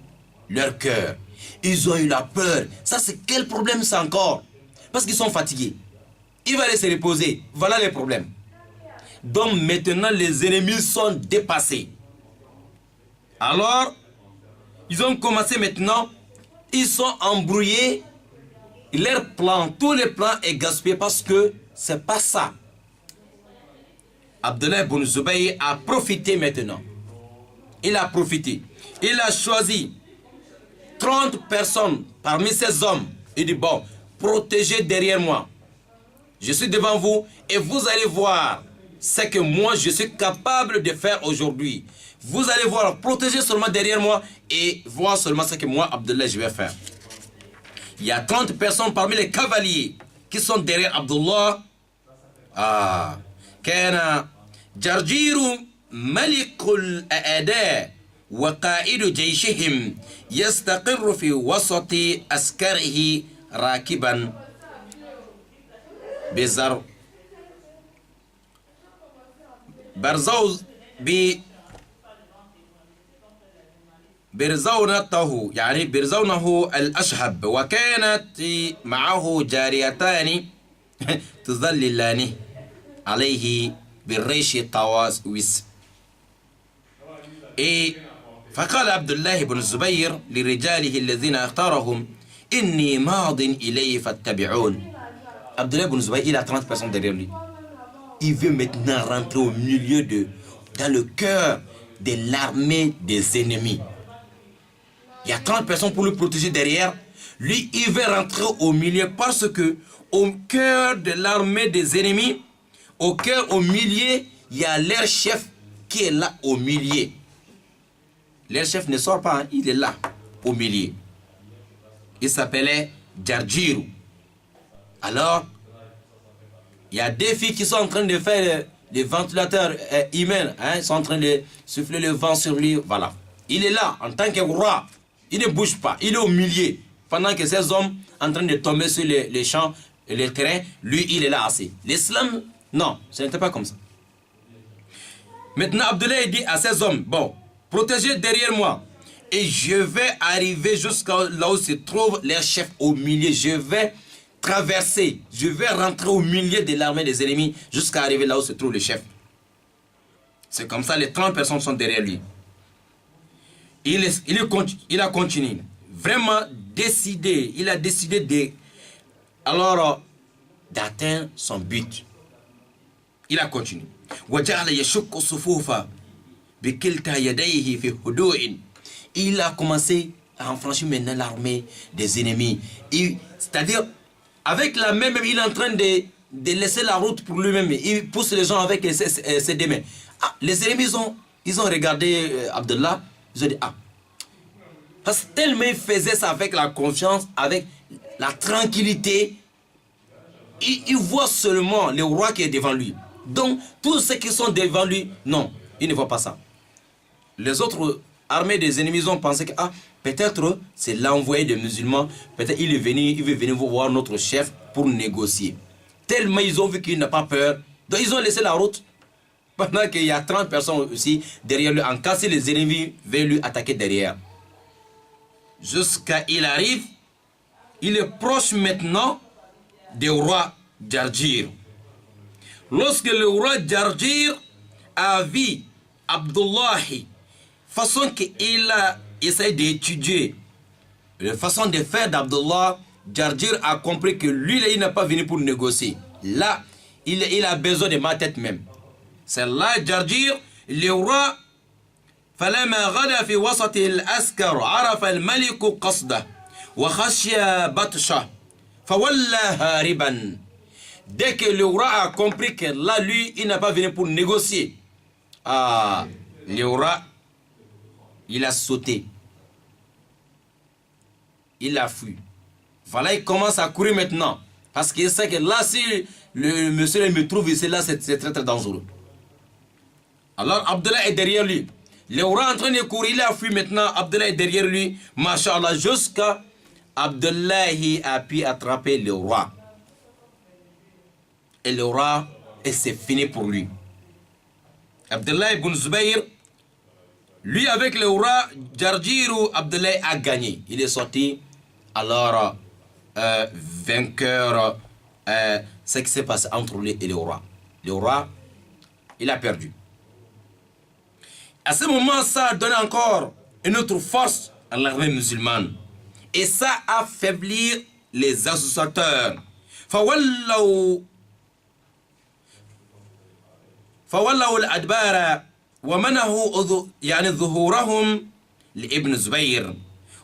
leur cœur. Ils ont eu la peur. Ça c'est quel problème ça encore? Parce qu'ils sont fatigués. Ils vont aller se reposer. Voilà les problèmes. Donc maintenant les ennemis sont dépassés. Alors, ils ont commencé maintenant, ils sont embrouillés, leur plan, tous les plans est gaspillé parce que c'est pas ça. Abdullah ibn Zubayr a profité maintenant. Il a profité. Il a choisi 30 personnes parmi ces hommes. Il dit, bon, protégez derrière moi. Je suis devant vous et vous allez voir ce que moi je suis capable de faire aujourd'hui. Vous allez voir, protégez seulement derrière moi et voir seulement ce que moi, Abdullah, je vais faire. Il y a 30 personnes parmi les cavaliers qui sont derrière Abdullah. كان جرجير ملك الأعداء وقائد جيشهم يستقر في وسط عسكره راكبا برزونته يعني برزونه الأشهب وكانت معه جاريتان تظللانه عليه بالريش الطواويس. فقال عبد الله بن الزبير لرجاله الذين اختارهم إني ماض إليه فاتبعون. Abdullah ibn Zubayr, il a 30 personnes derrière lui. Il veut maintenant rentrer au milieu dans le cœur de l'armée des ennemis. Il y a 30 personnes pour le protéger derrière. Lui, il veut rentrer au milieu parce que au cœur de l'armée des ennemis, au cœur, au milieu, il y a leur chef qui est là au milieu. Leur chef ne sort pas, hein, il est là, au milieu. Il s'appelait Jarjiru. Alors, il y a des filles qui sont en train de faire les ventilateurs humains. Hein, ils sont en train de souffler le vent sur lui. Voilà. Il est là, en tant que roi. Il ne bouge pas, il est au milieu. Pendant que ces hommes en train de tomber sur les champs et les terrains, lui, il est là assis. L'islam, non, ce n'était pas comme ça. Maintenant, Abdullah dit à ces hommes, bon, protégez derrière moi. Et je vais arriver jusqu'à là où se trouve les chefs au milieu. Je vais traverser, je vais rentrer au milieu de l'armée des ennemis jusqu'à arriver là où se trouve le chef. C'est comme ça, les 30 personnes sont derrière lui. Il a continué. Vraiment décidé, il a décidé d'atteindre son but. Il a continué. Il a commencé à enfranchir maintenant l'armée des ennemis. C'est-à-dire, avec la main même, il est en train de laisser la route pour lui-même. Il pousse les gens avec ses deux mains. Les ennemis, ils ont regardé Abdullah. Ils ont dit, parce que tellement il faisait ça avec la confiance, avec la tranquillité, il voit seulement le roi qui est devant lui. Donc, tous ceux qui sont devant lui, non, ils ne voient pas ça. Les autres armées des ennemis ont pensé que, peut-être c'est l'envoyé des musulmans, peut-être il veut venir voir notre chef pour négocier. Tellement ils ont vu qu'il n'a pas peur, donc ils ont laissé la route, pendant qu'il y a 30 personnes aussi derrière lui, en cas si les ennemis veulent lui attaquer derrière. Jusqu'à il arrive, il est proche maintenant du roi Jarjir. Lorsque le roi Jarjir a vu Abdullah, façon qu'il a essayé d'étudier, la façon de faire d'Abdullah, Jarjir a compris que lui, il n'est pas venu pour négocier. Là, il a besoin de ma tête même. C'est là, Jarjir, le roi, فلما غدا في وسط الأسكر عرف الملك قصده وخشي بطشه فولى هاربا. Dès que le roi a compris que là, lui, il n'a pas venu pour négocier, le roi, il a sauté. Il a fui. Voilà, il commence à courir maintenant. Parce qu'il sait que là, si le monsieur me trouve ici, là, c'est très très dangereux. Alors, Abdullah est derrière lui. Le roi est en train de courir, il a fui maintenant. Abdullah est derrière lui. Masha'Allah, jusqu'à Abdullah a pu attraper le roi. Et le roi, et c'est fini pour lui. Abdullah ibn Zubayr, lui avec le roi Jarjiru, Abdullah a gagné. Il est sorti alors vainqueur. Ce qui s'est passé entre lui et le roi. Le roi, il a perdu. À ce moment, ça a donné encore une autre force à l'armée musulmane. Et ça a affaibli les associateurs. فولوا الأدبار ومنعوا يعني ظهورهم لابن الزبير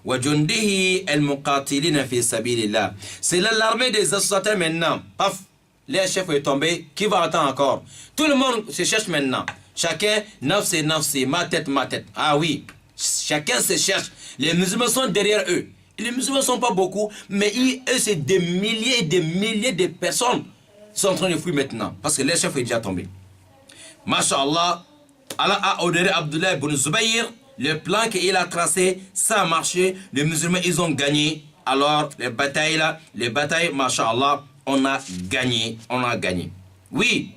وَجُنْدِهِ الْمُقَاتِلِينَ فِي سَبِيلِ اللَّهِ. C'est là l'armée des associateurs maintenant. Paf, le chef est tombé. Qui va attendre encore? Tout le monde se cherche maintenant. Chacun, nafsi, ma tête. Ah oui, chacun se cherche. Les musulmans sont derrière eux. Les musulmans ne sont pas beaucoup, mais eux, c'est des milliers et des milliers de personnes qui sont en train de fuir maintenant. Parce que le chef est déjà tombé. Masha'Allah, Allah a ordonné Abdullah ibn Zubayr. Le plan qu'il a tracé, ça a marché. Les musulmans, ils ont gagné. Alors, les batailles, masha'Allah, on a gagné. Oui,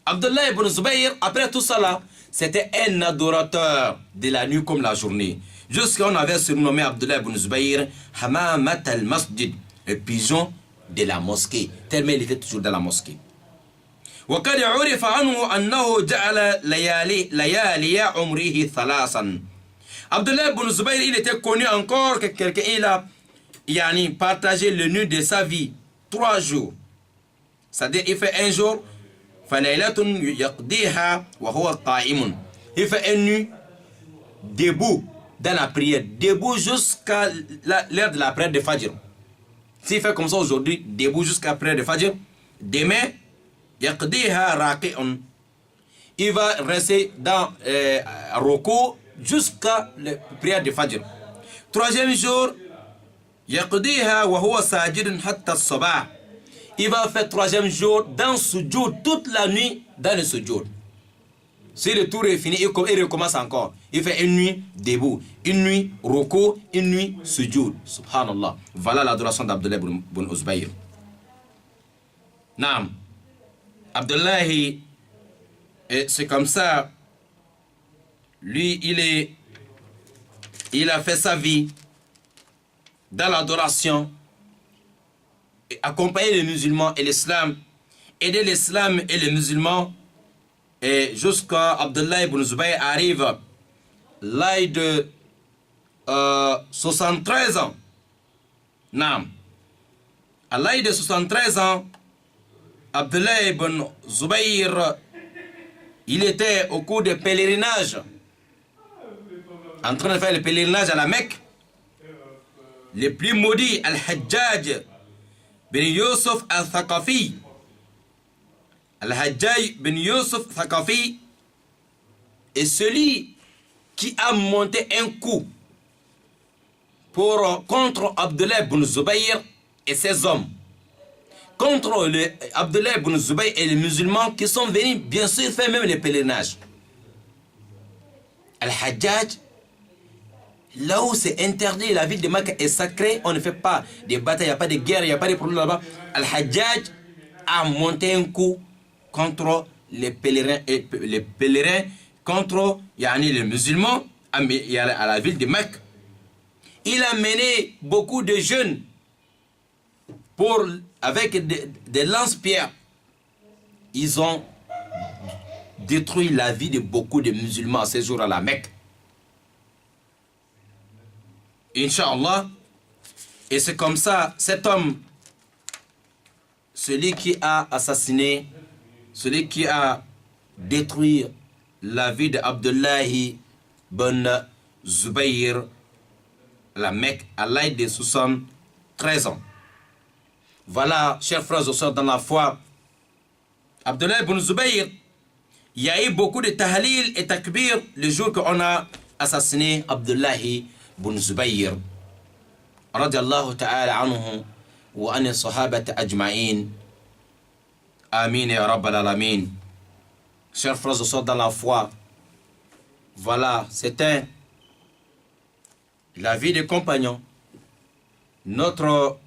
Abdullah ibn Zubayr, après tout ça là, c'était un adorateur de la nuit comme la journée. Jusqu'à on avait surnommé Abdullah ibn Zubayr Hamamat al-Masjid, le pigeon de la mosquée, tellement il était toujours dans la mosquée. وقد عرف عنه أنه جعل ليالي عمره ثلاثا. Abdullah ibn Zubayr, il était connu encore que quelqu'un il a partagé le nuit de sa vie 3 jours. C'est-à-dire il fait un jour فليلة يقضيها وهو قائم. Il fait une nuit debout dans la prière, debout jusqu'à l'heure de la prière de Fajr. S'il fait comme ça aujourd'hui, debout jusqu'à la prière de Fajr, demain يقضيها راكع. Il va rester dans Roko jusqu'à la prière de Fajr. 3e jour, يقضيها وهو ساجد حتى الصباح. Il va faire 3e jour dans sujoud, toute la nuit dans le sujoud. Si le tour est fini, il recommence encore. Il fait une nuit debout, une nuit Roko, une nuit sujoud. Subhanallah. Voilà l'adoration d'Abdullah ibn Zubayr. Naam. Abdullah, c'est comme ça. Lui, il a fait sa vie dans l'adoration, accompagner les musulmans et l'islam, aider l'islam et les musulmans, et jusqu'à Abdullah ibn Zubayr arrive l'âge de 73 ans. Naam. À l'âge de 73 ans, Abdullah ibn Zubayr, il était au cours de pèlerinage, en train de faire le pèlerinage à la Mecque. Le plus maudit, Al-Hajjaj bin Yusuf al-Thaqafi. Al-Hajjaj bin Yusuf al-Thaqafi est celui qui a monté un coup contre Abdullah ibn Zubayr et ses hommes. Contre Abdullah ibn Zubayr et les musulmans qui sont venus, bien sûr, faire même les pèlerinages. Al-Hajjaj, là où c'est interdit, la ville de Mecque est sacrée, on ne fait pas de batailles, il n'y a pas de guerre, il n'y a pas de problème là-bas. Al-Hajjaj a monté un coup contre les pèlerins, contre les musulmans à la ville de Mecque. Il a mené beaucoup de jeunes avec des lance-pierres. Ils ont détruit la vie de beaucoup de musulmans ces jours à la Mecque. Inch'Allah. Et c'est comme ça, cet homme, celui qui a assassiné, celui qui a détruit la vie d'Abdullah ibn Zubayr, la Mecque, à l'âge de 73 ans. Voilà, chers frères et sœurs dans la foi, Abdullah ibn Zubayr, il y a eu beaucoup de tahlil et takbir le jour qu'on a assassiné Abdullah ibn Zubayr. Radiallahu ta'ala anhu wa an sahabati ajma'in. Amin ya rabbal alamin. Chers frères et sœurs dans la foi, voilà, c'était la vie des compagnons. Notre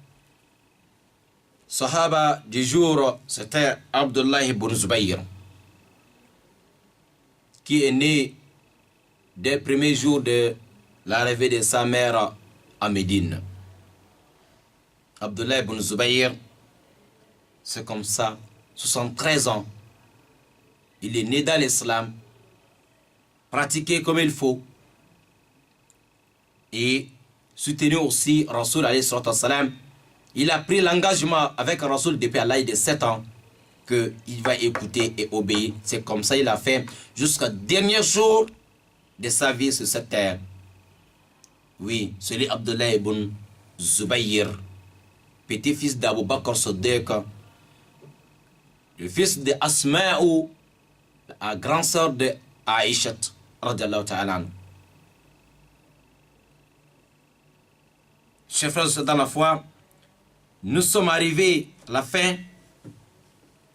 Sahaba du jour, c'était Abdullah ibn Zubayr, qui est né dès le premier jour de l'arrivée de sa mère à Médine. Abdullah ibn Zubayr, c'est comme ça, 73 ans. Il est né dans l'islam, pratiqué comme il faut, et soutenu aussi Rasoul alayhi salam. Il a pris l'engagement avec Rasoul depuis l'âge de 7 ans qu'il va écouter et obéir. C'est comme ça qu'il a fait jusqu'au dernier jour de sa vie sur cette terre. Oui, celui Abdullah ibn Zubayr, petit-fils d'Abu Bakr Siddiq, le fils de Asma'u, la grande sœur de Aïcha, radiallahu ta'ala anhu. Chers frères dans la foi, nous sommes arrivés à la fin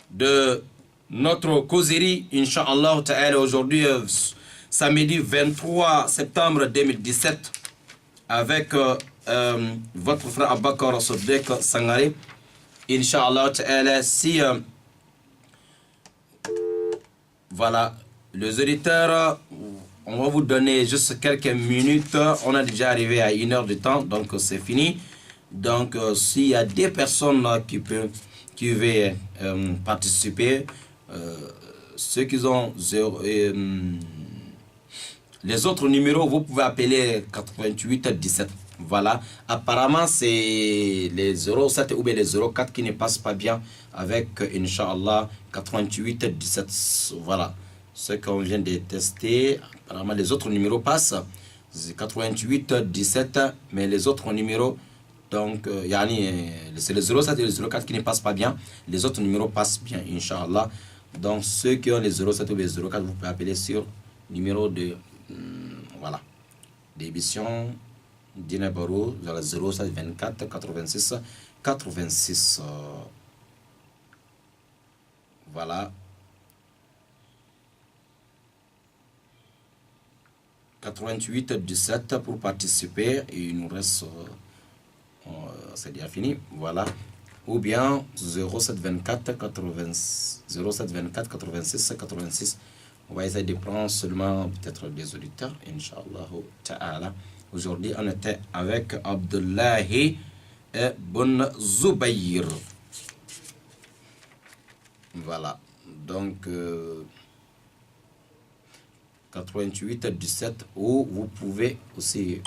de notre causerie, Inch'Allah ta'ala, aujourd'hui, samedi 23 septembre 2017, avec votre frère Abakar Siddiq Sangaré. Inch'Allah ta'ala, si voilà, les auditeurs, on va vous donner juste quelques minutes. On a déjà arrivé à 1 heure de temps, donc c'est fini. Donc s'il y a des personnes qui veulent participer, ceux qui ont les autres numéros, vous pouvez appeler 88 17. Voilà. Apparemment, c'est les 07 ou bien les 04 qui ne passent pas bien avec, Inch'Allah, 88 17. Voilà. Ce qu'on vient de tester. Apparemment, les autres numéros passent. C'est 88 17, mais les autres numéros, donc, c'est les 07 et les 04 qui ne passent pas bien. Les autres numéros passent bien, Inch'Allah. Donc, ceux qui ont les 07 ou les 04, vous pouvez appeler sur numéro de voilà, d'émission Dina Barou, 07 24 86 86. Voilà. 88 17 pour participer. Et il nous reste, c'est déjà fini. Voilà. Ou bien 07 24 86 86. On va essayer de prendre seulement peut-être des auditeurs, Inch'Allah ta'ala. Aujourd'hui, on était avec Abdullah ibn Zubayr. Voilà. Donc, 88 17, où vous pouvez aussi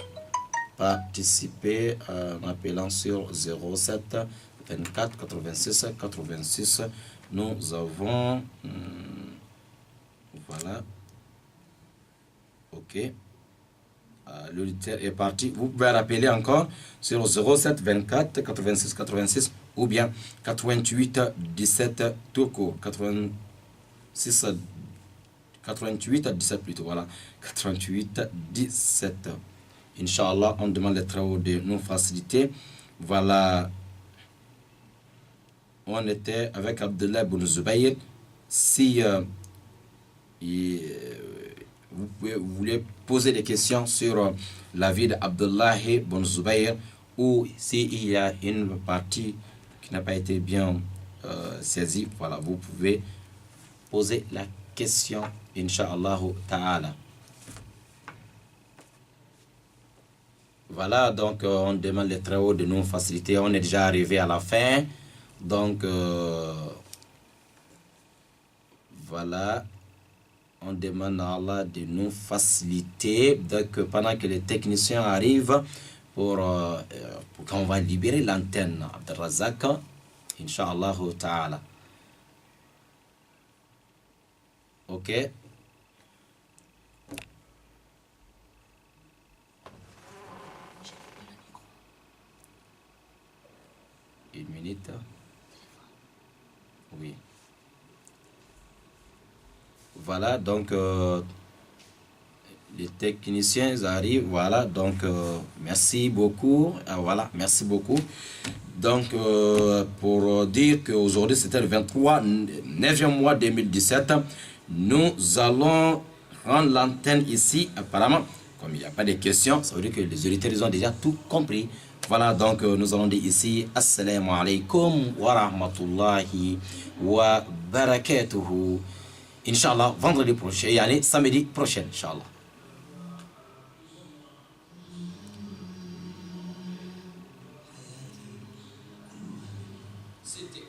participer en appelant sur 07 24 86 86. Nous avons... voilà. Ok. L'auditeur est parti. Vous pouvez rappeler encore sur 07 24 86 86 ou bien 88 17 tout court. 88 17 plutôt. Voilà. 88 17. Inch'Allah, on demande les travaux de nous faciliter. Voilà. On était avec Abdullah ibn Zubayr. Si vous voulez poser des questions sur la vie d'Abdullah ibn Zubayr, ou s'il y a une partie qui n'a pas été bien saisie, voilà, vous pouvez poser la question, Inch'Allah ta'ala. Voilà, donc on demande les travaux de nous faciliter. On est déjà arrivé à la fin. Donc, voilà. On demande à Allah de nous faciliter. Donc, pendant que les techniciens arrivent pour qu'on va libérer l'antenne. Abdelrazak, Inch'Allah ta'ala. Ok. Une minute. Oui. Voilà, donc les techniciens arrivent. Voilà, donc merci beaucoup. Voilà, merci beaucoup. Donc, pour dire qu'aujourd'hui, c'était le 9e mois 2017, nous allons rendre l'antenne ici. Apparemment, comme il n'y a pas de questions, ça veut dire que les auditeurs ont déjà tout compris. Voilà, donc nous allons dire ici Assalamu alaikum wa rahmatullahi wa barakatuhu. Inch'Allah, vendredi prochain, yani samedi prochain, Inch'Allah. C'était